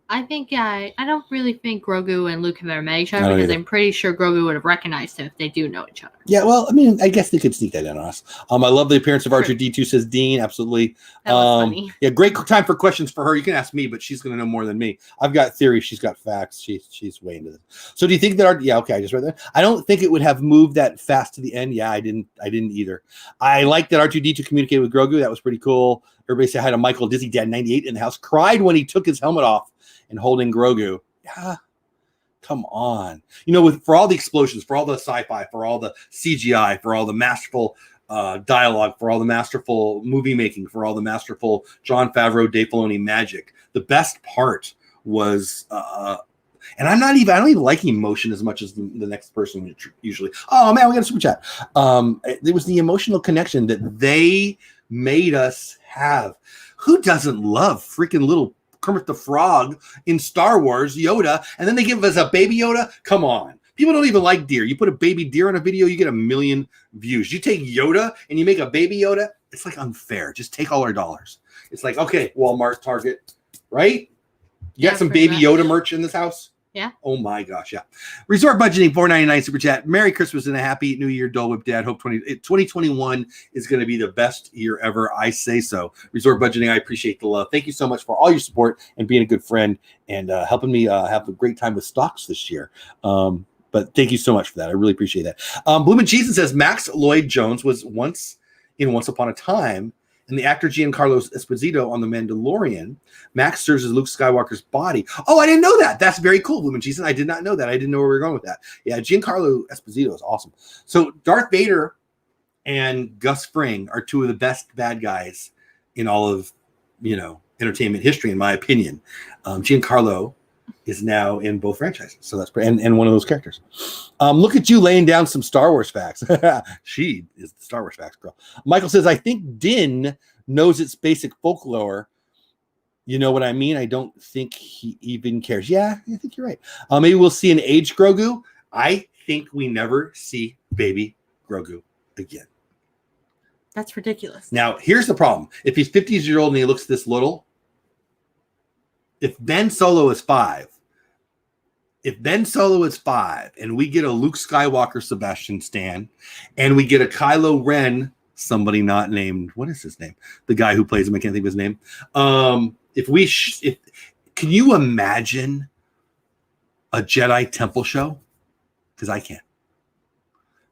I think I don't really think Grogu and Luke have ever met each other because I'm pretty sure Grogu would have recognized him if they do know each other. Yeah, well, I mean, I guess they could sneak that in on us. I love the appearance of R2-D2, says Dean. Absolutely. That was funny. Yeah, great time for questions for her. You can ask me, but she's going to know more than me. I've got theories. She's got facts. She's way into this. So do you think that yeah, okay, I just read that. I don't think it would have moved that fast to the end. Yeah, I didn't either. I like that R2-D2 communicated with Grogu. That was pretty cool. Everybody say hi to Michael Dizzy Dad 98 in the house. Cried when he took his helmet off and holding Grogu. Yeah, come on. You know, for all the explosions, for all the sci-fi, for all the CGI, for all the masterful dialogue, for all the masterful movie making, for all the masterful Jon Favreau, Dave Filoni magic, the best part was, and I don't even like emotion as much as the next person usually. Oh man, we got a super chat. It was the emotional connection that they made us have. Who doesn't love freaking little Kermit the Frog in Star Wars, Yoda, and then they give us a baby Yoda? Come on. People don't even like deer. You put a baby deer on a video, you get 1 million views. You take Yoda and you make a baby Yoda, it's like unfair. Just take all our dollars. It's like, okay, Walmart, Target, right? You got some baby Yoda merch in this house? Yeah. Oh my gosh, yeah. Resort Budgeting, $4.99 super chat. Merry Christmas and a happy New Year, Dole Whip Dad. Hope 2021 is going to be the best year ever. I say so. Resort Budgeting, I appreciate the love. Thank you so much for all your support and being a good friend and helping me have a great time with stocks this year. But thank you so much for that. I really appreciate that. Bloomin' Cheese says Max Lloyd Jones was once Upon a Time, and the actor Giancarlo Esposito on The Mandalorian. Max serves as Luke Skywalker's body. Oh, I didn't know that. That's very cool, Bloomin' Cheese. I did not know that. I didn't know where we were going with that. Yeah, Giancarlo Esposito is awesome. So Darth Vader and Gus Fring are two of the best bad guys in all of, entertainment history, in my opinion. Giancarlo is now in both franchises. So that's and one of those characters. Look at you laying down some Star Wars facts. She is the Star Wars facts girl. Michael says, I think Din knows its basic folklore. You know what I mean? I don't think he even cares. Yeah, I think you're right. Maybe we'll see an aged Grogu. I think we never see baby Grogu again. That's ridiculous. Now, here's the problem. If he's 50 years old and he looks this little, if Ben Solo is 5, and we get a Luke Skywalker Sebastian Stan, and we get a Kylo Ren, somebody not named, what is his name? The guy who plays him, I can't think of his name. Can you imagine a Jedi Temple show? Because I can't.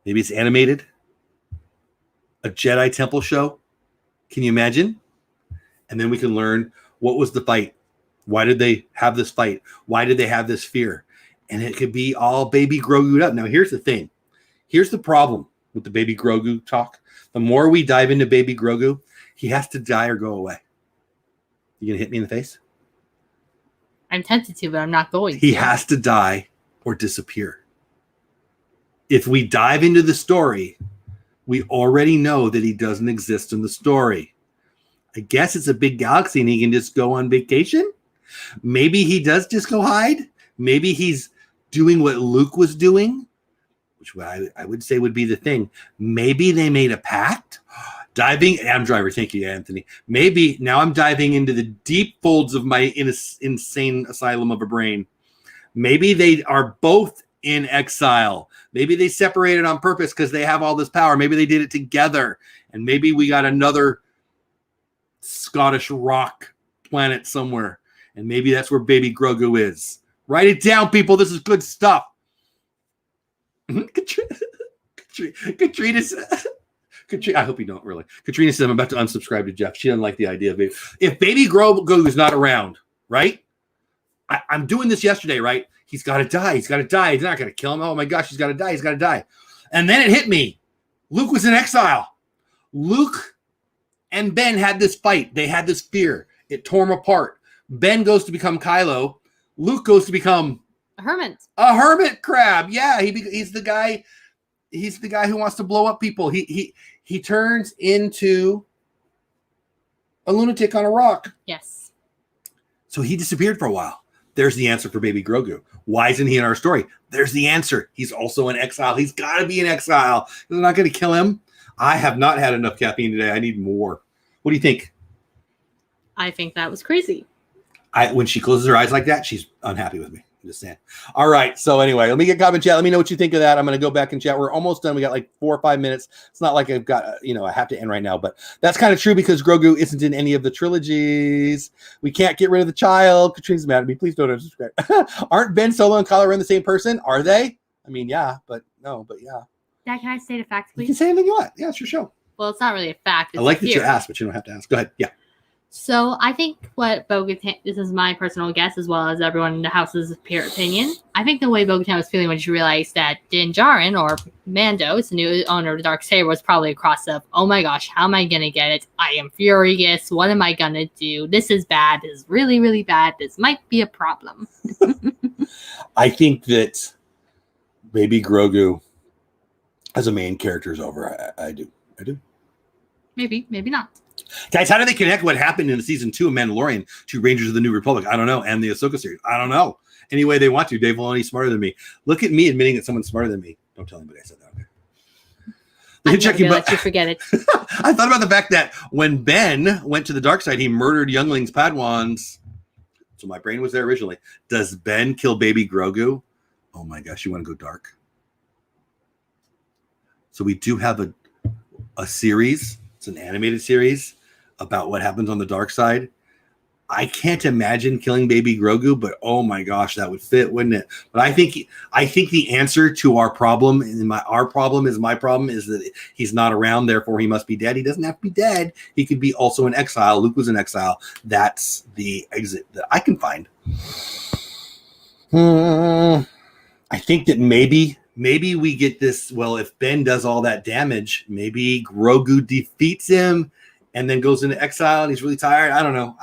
Maybe it's animated. a Jedi Temple show. Can you imagine? And then we can learn what was the fight. Why did they have this fight? Why did they have this fear? And it could be all Baby Grogu up. Now, here's the thing. Here's the problem with the Baby Grogu talk. The more we dive into Baby Grogu, he has to die or go away. You gonna hit me in the face? I'm tempted to, but I'm not going to. He has to die or disappear. If we dive into the story, we already know that he doesn't exist in the story. I guess it's a big galaxy and he can just go on vacation. Maybe he does just go hide. Maybe he's doing what Luke was doing, which I would say would be the thing. Maybe they made a pact. Diving, Adam Driver, thank you, Anthony. Maybe now I'm diving into the deep folds of my insane asylum of a brain. Maybe they are both in exile. Maybe they separated on purpose because they have all this power. Maybe they did it together. And maybe we got another Scottish rock planet somewhere. And maybe that's where Baby Grogu is. Write it down, people. This is good stuff. Katrina said, I hope you don't really. Katrina said, I'm about to unsubscribe to Jeff. She doesn't like the idea of it. If Baby Grogu is not around, right? I'm doing this yesterday, right? He's got to die. He's got to die. He's not going to kill him. Oh my gosh, he's got to die. He's got to die. And then it hit me. Luke was in exile. Luke and Ben had this fight. They had this fear. It tore them apart. Ben goes to become Kylo. Luke goes to become a hermit. A hermit crab. Yeah, he's the guy. He's the guy who wants to blow up people. He turns into a lunatic on a rock. Yes. So he disappeared for a while. There's the answer for Baby Grogu. Why isn't he in our story? There's the answer. He's also in exile. He's got to be in exile. They're not going to kill him. I have not had enough caffeine today. I need more. What do you think? I think that was crazy. When she closes her eyes like that, she's unhappy with me. I'm just saying. All right. So anyway, let me get comment chat. Let me know what you think of that. I'm going to go back and chat. We're almost done. We got like 4 or 5 minutes. It's not like I've got, I have to end right now, but that's kind of true because Grogu isn't in any of the trilogies. We can't get rid of the child. Katrina's mad at me. Please don't unsubscribe. Aren't Ben Solo and Kylo Ren the same person? Are they? I mean, yeah, but no, but yeah. Dad, can I state a fact, please? You can say anything you want. Yeah, it's your show. Well, it's not really a fact. I like that you asked, but you don't have to ask. Go ahead. Yeah. So I think what Bo-Katan, this is my personal guess as well as everyone in the house's peer opinion. I think the way Bo-Katan was feeling when she realized that Din Djarin or Mando, the new owner of the Darksaber, was probably across of, oh my gosh, how am I going to get it? I am furious. What am I going to do? This is bad. This is really, really bad. This might be a problem. I think that Baby Grogu as a main character is over. I do. Maybe not. Guys, how do they connect what happened in season 2 of Mandalorian to Rangers of the New Republic? I don't know. And the Ahsoka series. I don't know. Any way they want to. Dave Filoni's smarter than me. Look at me admitting that someone's smarter than me. Don't tell anybody I said that. Okay. Let you forget it. I thought about the fact that when Ben went to the dark side, he murdered younglings, Padawans. So my brain was there originally. Does Ben kill Baby Grogu? Oh my gosh, you want to go dark? So we do have a series. It's an animated series about what happens on the dark side. I can't imagine killing Baby Grogu, but oh my gosh, that would fit, wouldn't it? But I think the answer to our problem, and my problem is that he's not around, therefore he must be dead. He doesn't have to be dead. He could be also in exile. Luke was in exile. That's the exit that I can find. I think that maybe we get this. Well, if Ben does all that damage, maybe Grogu defeats him and then goes into exile and he's really tired. I don't know.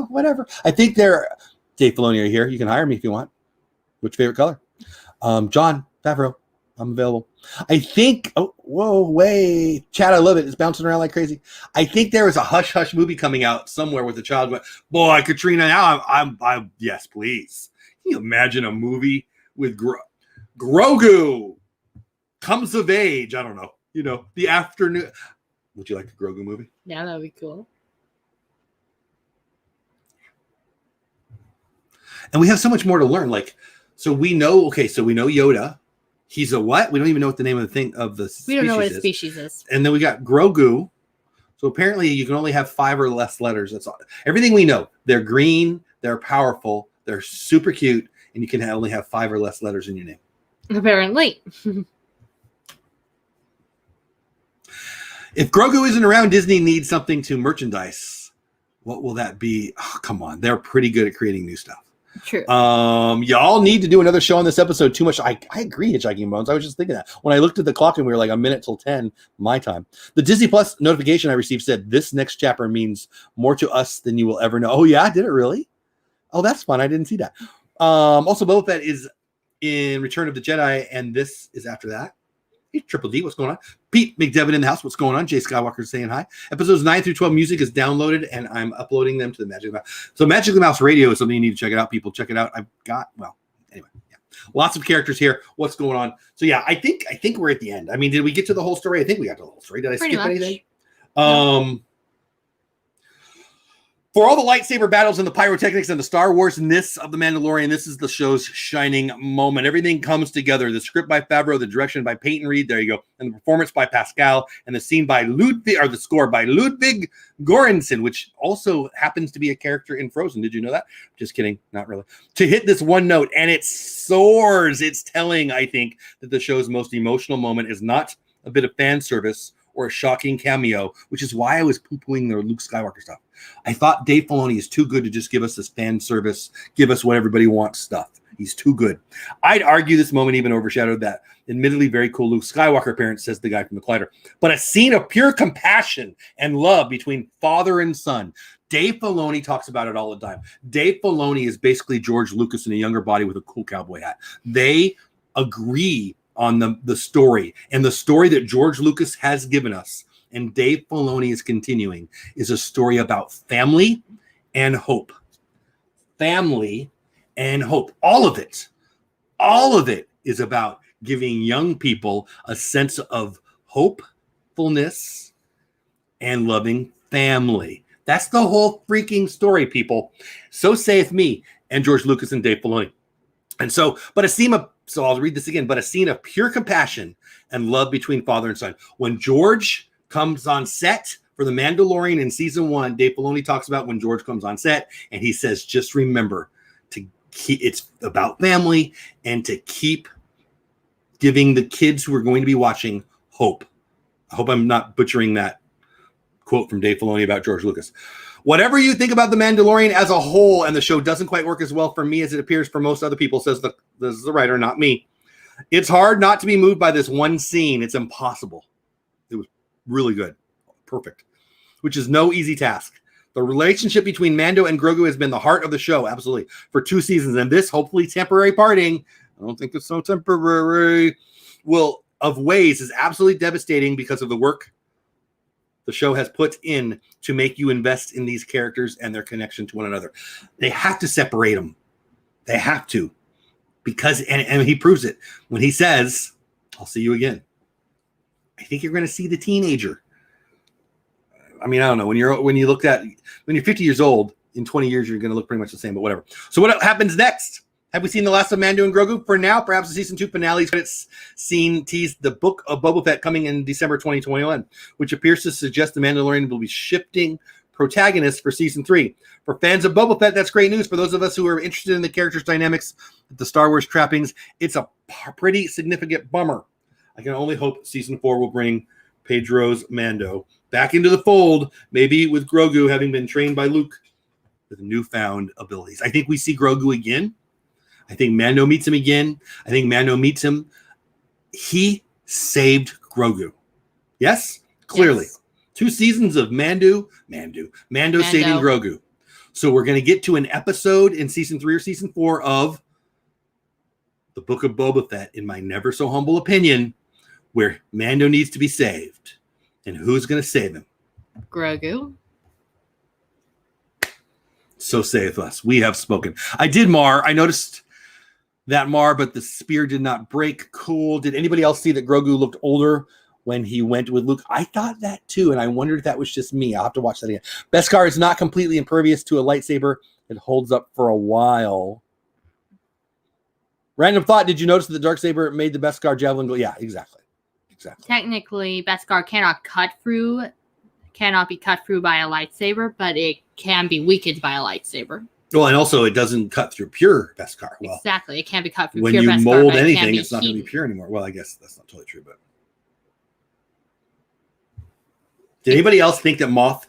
Whatever. I think Dave Filoni are here. You can hire me if you want. Which favorite color? John Favreau. I'm available. I think. Oh, whoa, wait. Chad, I love it. It's bouncing around like crazy. I think there is a Hush Hush movie coming out somewhere with a child going, boy, Katrina, now I'm yes, please. Can you imagine a movie with Grogu comes of age? I don't know. The afternoon. Would you like a Grogu movie? Yeah, that would be cool. And we have so much more to learn. So we know Yoda. He's a what? We don't even know what the name of the thing of the species is. We don't know what his species is. And then we got Grogu. So apparently you can only have 5 or less letters. That's all. Everything we know. They're green. They're powerful. They're super cute. And you can only have 5 or less letters in your name. Apparently. If Grogu isn't around, Disney needs something to merchandise. What will that be? Oh, come on. They're pretty good at creating new stuff. True. Y'all need to do another show on this episode. Too much. I agree, Hitchhiking Bones. I was just thinking that when I looked at the clock and we were like a minute till 10 my time. The Disney Plus notification I received said this next chapter means more to us than you will ever know. Oh yeah, did it really? Oh, that's fun. I didn't see that. Also, Boba Fett is in Return of the Jedi, and this is after that. Hey, Triple D, what's going on? Pete McDevitt in the house, what's going on? Jay Skywalker saying hi. Episodes 9 through 12 music is downloaded, and I'm uploading them to the Magic of the Mouse. So Magic of the Mouse Radio is something you need to check it out, people. Check it out. Anyway, yeah. Lots of characters here. What's going on? So yeah, I think we're at the end. I mean, did we get to the whole story? I think we got to the whole story. Did I skip anything? No. For all the lightsaber battles and the pyrotechnics and the Star Wars-ness of The Mandalorian, this is the show's shining moment. Everything comes together. The script by Favreau, the direction by Peyton Reed, there you go, and the performance by Pascal, and the scene by the score by Ludwig Göransson, which also happens to be a character in Frozen. Did you know that? Just kidding, not really. To hit this one note, and it soars. It's telling, I think, that the show's most emotional moment is not a bit of fan service or a shocking cameo, which is why I was poo-pooing the Luke Skywalker stuff. I thought Dave Filoni is too good to just give us this fan service, give us what everybody wants stuff. He's too good. I'd argue this moment even overshadowed that admittedly very cool Luke Skywalker appearance, says the guy from the Collider. But a scene of pure compassion and love between father and son. Dave Filoni talks about it all the time. Dave Filoni is basically George Lucas in a younger body with a cool cowboy hat. They agree on the story, and the story that George Lucas has given us and Dave Filoni is continuing is a story about family and hope. Family and hope. All of it is about giving young people a sense of hopefulness and loving family. That's the whole freaking story, people. So saith me and George Lucas and Dave Filoni. And so, so I'll read this again, but a scene of pure compassion and love between father and son. When George comes on set for The Mandalorian in season 1, Dave Filoni talks about when George comes on set, and he says, just remember to keep, it's about family and to keep giving the kids who are going to be watching hope. I hope I'm not butchering that quote from Dave Filoni about George Lucas. Whatever you think about The Mandalorian as a whole, and the show doesn't quite work as well for me as it appears for most other people, says this is the writer, not me. It's hard not to be moved by this one scene. It's impossible. It was really good. Perfect. Which is no easy task. The relationship between Mando and Grogu has been the heart of the show, absolutely, for 2 seasons. And this hopefully temporary parting, I don't think it's so temporary, of ways is absolutely devastating because of the work the show has put in to make you invest in these characters and their connection to one another. They have to separate them. They have to. Because, and he proves it when he says, I'll see you again. I think you're going to see the teenager. I mean, I don't know. When you're 50 years old, in 20 years, you're going to look pretty much the same, but whatever. So what happens next? Have we seen the last of Mando and Grogu? For now, perhaps the season 2 finale credits scene teased the book of Boba Fett coming in December 2021, which appears to suggest the Mandalorian will be shifting protagonists for season 3. For fans of Boba Fett, that's great news. For those of us who are interested in the character's dynamics, the Star Wars trappings, it's a pretty significant bummer. I can only hope season 4 will bring Pedro's Mando back into the fold, maybe with Grogu having been trained by Luke with newfound abilities. I think we see Grogu again. I think Mando meets him again. I think Mando meets him. He saved Grogu. Yes? Clearly. Yes. 2 seasons of Mando saving Grogu. So we're going to get to an episode in season 3 or season 4 of the Book of Boba Fett, in my never so humble opinion, where Mando needs to be saved. And who's going to save him? Grogu. So saith us. We have spoken. I did Mar. I noticed that Mar, but the spear did not break. Cool. Did anybody else see that Grogu looked older when he went with Luke? I thought that too, and I wondered if that was just me. I'll have to watch that again. Beskar is not completely impervious to a lightsaber. It holds up for a while. Random thought, did you notice that the Darksaber made the Beskar javelin go? Yeah, exactly. Technically, Beskar cannot be cut through by a lightsaber, but it can be weakened by a lightsaber. Well, and also it doesn't cut through pure Beskar. Well, exactly. It can't be cut through when pure you Beskar, mold anything, it's not going to heated. be pure anymore. Well, I guess that's not totally true, but Did anybody else think that Moff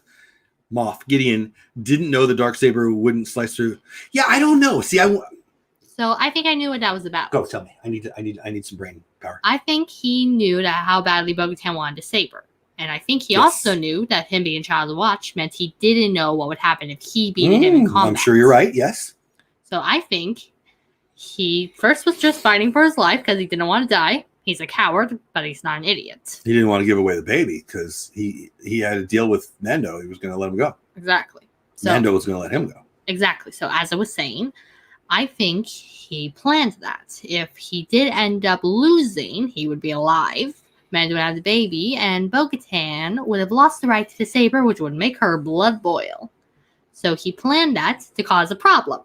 Gideon didn't know the Darksaber wouldn't slice through? Yeah, I don't know. See, So I think I knew what that was about. go tell me. I need some brain power. I think he knew that how badly Bo-Katan wanted a saber. And I think he also knew that him being Child of the Watch meant he didn't know what would happen if he beat him in combat. I'm sure you're right, yes. So I think he first was just fighting for his life because he didn't want to die. He's a coward, but he's not an idiot. He didn't want to give away the baby because he had a deal with Mando. He was going to let him go. Exactly. So, Mando was going to let him go. Exactly. So as I was saying, I think he planned that. If he did end up losing, he would be alive. Mando would have the baby, and Bo-Katan would have lost the right to the saber, which would make her blood boil. So he planned that to cause a problem.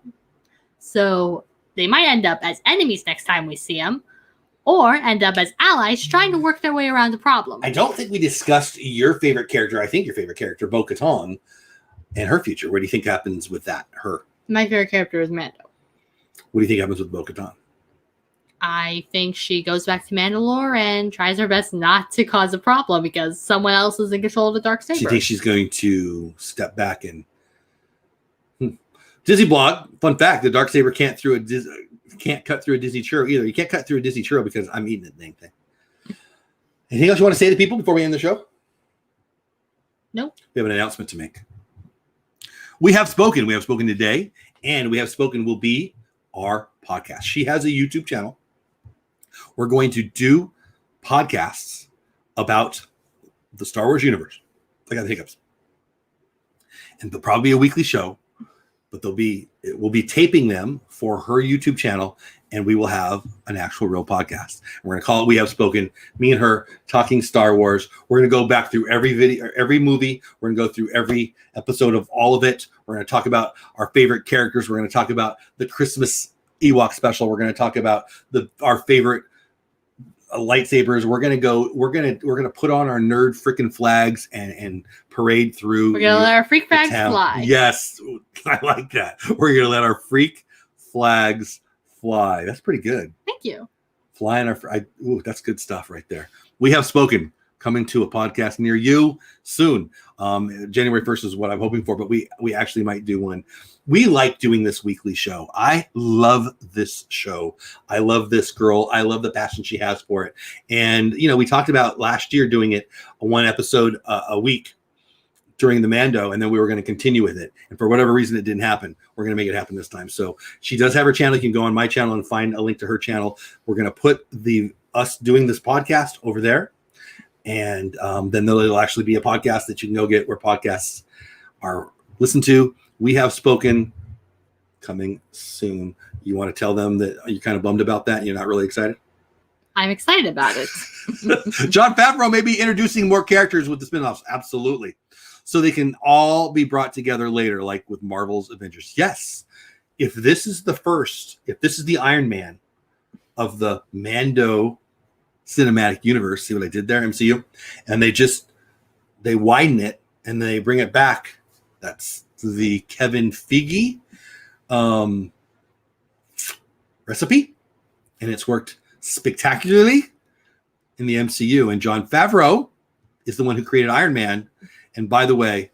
So they might end up as enemies next time we see them, or end up as allies trying to work their way around the problem. I don't think we discussed your favorite character. I think your favorite character, Bo-Katan, and her future. What do you think happens with that? Her. My favorite character is Mando. What do you think happens with Bo-Katan? I think she goes back to Mandalore and tries her best not to cause a problem because someone else is in control of the Darksaber. She thinks she's going to step back and... Disney blog, fun fact, the Darksaber can't cut through a Disney churro either. You can't cut through a Disney churro because I'm eating the dang thing. Anything else you want to say to people before we end the show? Nope. We have an announcement to make. We have spoken. We have spoken today, and we have spoken will be our podcast. She has a YouTube channel. We're going to do podcasts about the Star Wars universe. I got the hiccups. And there'll probably be a weekly show, but we'll be taping them for her YouTube channel, and we will have an actual real podcast. We're going to call it We Have Spoken, me and her talking Star Wars. We're going to go back through every video, every movie. We're going to go through every episode of all of it. We're going to talk about our favorite characters. We're going to talk about the Christmas Ewok special. We're going to talk about our favorite lightsabers. We're going to put on our nerd freaking flags and parade through. We're going to let our freak flags fly. Yes, I like that. We're going to let our freak flags fly. That's pretty good. Thank you. Flying that's good stuff right there. We have spoken. Coming to a podcast near you soon. January 1st is what I'm hoping for, but we actually might do one. We like doing this weekly show. I love this show. I love this girl. I love the passion she has for it. And, we talked about last year doing it one episode a week during the Mando, and then we were going to continue with it. And for whatever reason, it didn't happen. We're going to make it happen this time. So she does have her channel. You can go on my channel and find a link to her channel. We're going to put us doing this podcast over there. And then there'll actually be a podcast that you can go get where podcasts are listened to. We have spoken, coming soon. You want to tell them that you're kind of bummed about that and you're not really excited? I'm excited about it. Jon Favreau may be introducing more characters with the spinoffs. Absolutely. So they can all be brought together later, like with Marvel's Avengers. Yes. If this is the Iron Man of the Mando cinematic universe, see what I did there, MCU, and they widen it and they bring it back. That's the Kevin Feige recipe, and it's worked spectacularly in the MCU. And Jon Favreau is the one who created Iron Man. And by the way,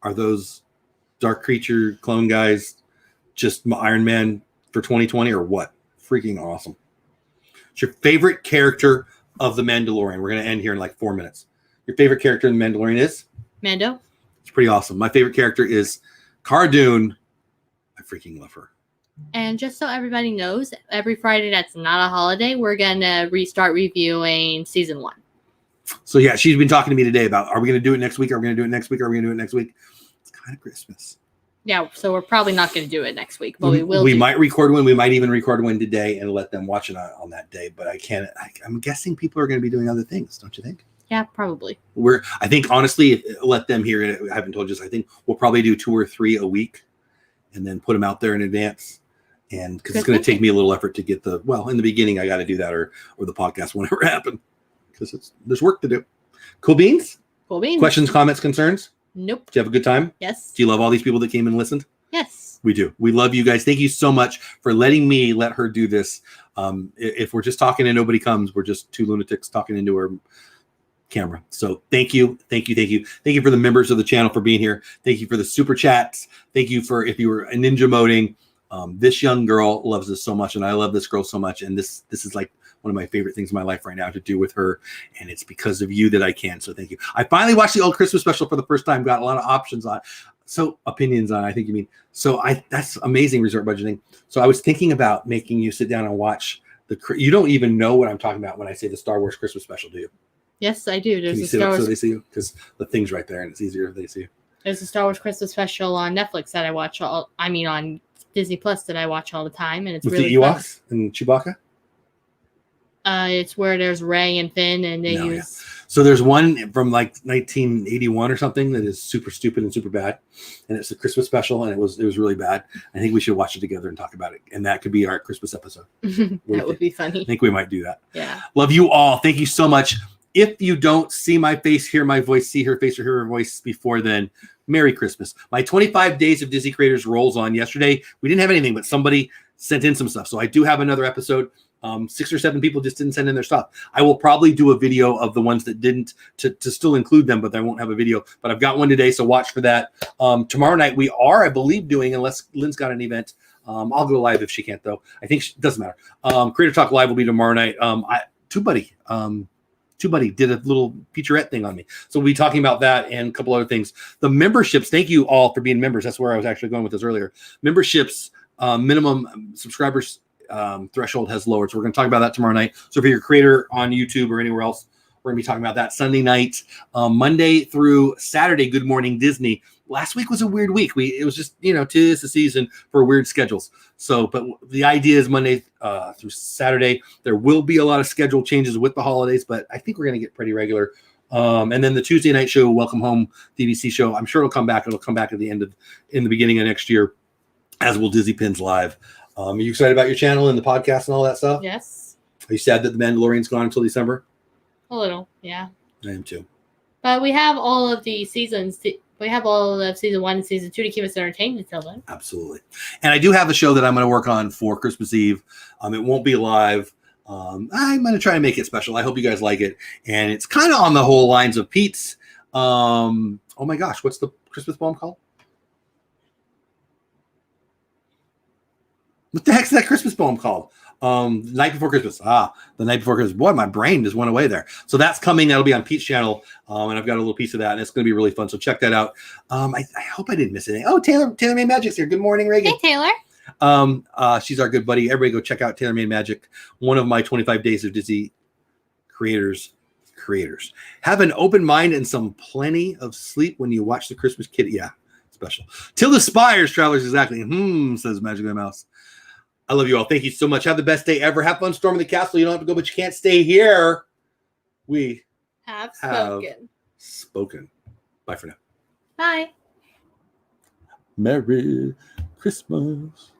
are those Dark Creature clone guys just Iron Man for 2020 or what? Freaking awesome. What's your favorite character of The Mandalorian? We're going to end here in like 4 minutes. Your favorite character in The Mandalorian is? Mando. It's pretty awesome. My favorite character is Cara Dune. I freaking love her. And just so everybody knows, every Friday that's not a holiday, we're going to restart reviewing season 1. So yeah, she's been talking to me today about, are we going to do it next week? Are we going to do it next week? Are we going to do it next week? It's kind of Christmas. Yeah, so we're probably not going to do it next week, but we will. We might record one. We might even record one today and let them watch it on that day. But I'm guessing people are going to be doing other things, don't you think? Yeah, probably. I think honestly, let them hear it. I haven't told you this. I think we'll probably do 2 or 3 a week, and then put them out there in advance. And because it's going to take me a little effort to get in the beginning, I got to do that or the podcast won't ever happen because there's work to do. Cool beans. Cool beans. Questions, comments, concerns? Nope. Did you have a good time? Yes. Do you love all these people that came and listened? Yes. We do. We love you guys. Thank you so much for letting me let her do this. If we're just talking and nobody comes, we're just 2 lunatics talking into camera. So thank you for the members of the channel for being here. Thank you for the super chats. Thank you for if you were ninja moding. This young girl loves this so much, and I love this girl so much, and this is like one of my favorite things in my life right now to do with her, and it's because of you that I can. So thank you. I finally watched the old Christmas special for the first time. Got a lot of options on, opinions on. I think you mean so. That's amazing resort budgeting. So I was thinking about making you sit down and watch the. You don't even know what I'm talking about when I say the Star Wars Christmas special, do you? Yes, I do. Can you sit up so they see you? Because the thing's right there, and it's easier if they see you. There's a Star Wars Christmas special on Netflix that I watch on Disney Plus that I watch all the time, and it's with really the Ewoks and Chewbacca. It's where there's Rey and Finn, and they use. Yeah. So there's one from like 1981 or something that is super stupid and super bad, and it's a Christmas special, and it was really bad. I think we should watch it together and talk about it, and that could be our Christmas episode. That would be funny. I think we might do that. Yeah. Love you all. Thank you so much. If you don't see my face, hear my voice, see her face, or hear her voice before then, Merry Christmas. My 25 Days of Disney Creators rolls on. Yesterday, we didn't have anything, but somebody sent in some stuff. So I do have another episode. 6 or 7 people just didn't send in their stuff. I will probably do a video of the ones that didn't to still include them, but I won't have a video. But I've got one today, so watch for that. Tomorrow night, we are, I believe, doing, unless Lynn's got an event. I'll go live if she can't, though. I think it doesn't matter. Creator Talk Live will be tomorrow night. TubeBuddy did a little featurette thing on me. So we'll be talking about that and a couple other things. The memberships, thank you all for being members. That's where I was actually going with this earlier. Memberships, minimum subscribers threshold has lowered. So we're going to talk about that tomorrow night. So if you're a creator on YouTube or anywhere else, we're going to be talking about that Sunday night, Monday through Saturday. Good Morning Disney. Last week was a weird week. It was just, tis the season for weird schedules. So, but the idea is Monday through Saturday. There will be a lot of schedule changes with the holidays, but I think we're going to get pretty regular. And then the Tuesday night show, Welcome Home DVC show. I'm sure it'll come back. It'll come back at in the beginning of next year, as will Disney Pins Live. Are you excited about your channel and the podcast and all that stuff? Yes. Are you sad that the Mandalorian's gone until December? A little, yeah. I am too. But we have all of the seasons. We have all of season 1 and season 2 to keep us entertained until then. Absolutely. And I do have a show that I'm going to work on for Christmas Eve. It won't be live. I'm going to try and make it special. I hope you guys like it. And it's kind of on the whole lines of Pete's. Oh my gosh, what's the Christmas poem called? What the heck's that Christmas poem called? The Night Before Christmas. The Night Before Christmas. Boy, my brain just went away there. So that's coming. That'll be on Pete's channel. And I've got a little piece of that, and it's going to be really fun. So check that out. I hope I didn't miss anything. Oh, Taylor Made Magic's here. Good morning, Reagan. Hey, Taylor. She's our good buddy. Everybody go check out Taylor Made Magic, one of my 25 Days of Disney creators. Have an open mind and plenty of sleep when you watch the Christmas Kitty. Yeah, special. Till the Spires, travelers, exactly. Says Magic Mouse. I love you all. Thank you so much. Have the best day ever. Have fun storming the castle. You don't have to go, but you can't stay here. We have spoken. Bye for now. Bye. Merry Christmas.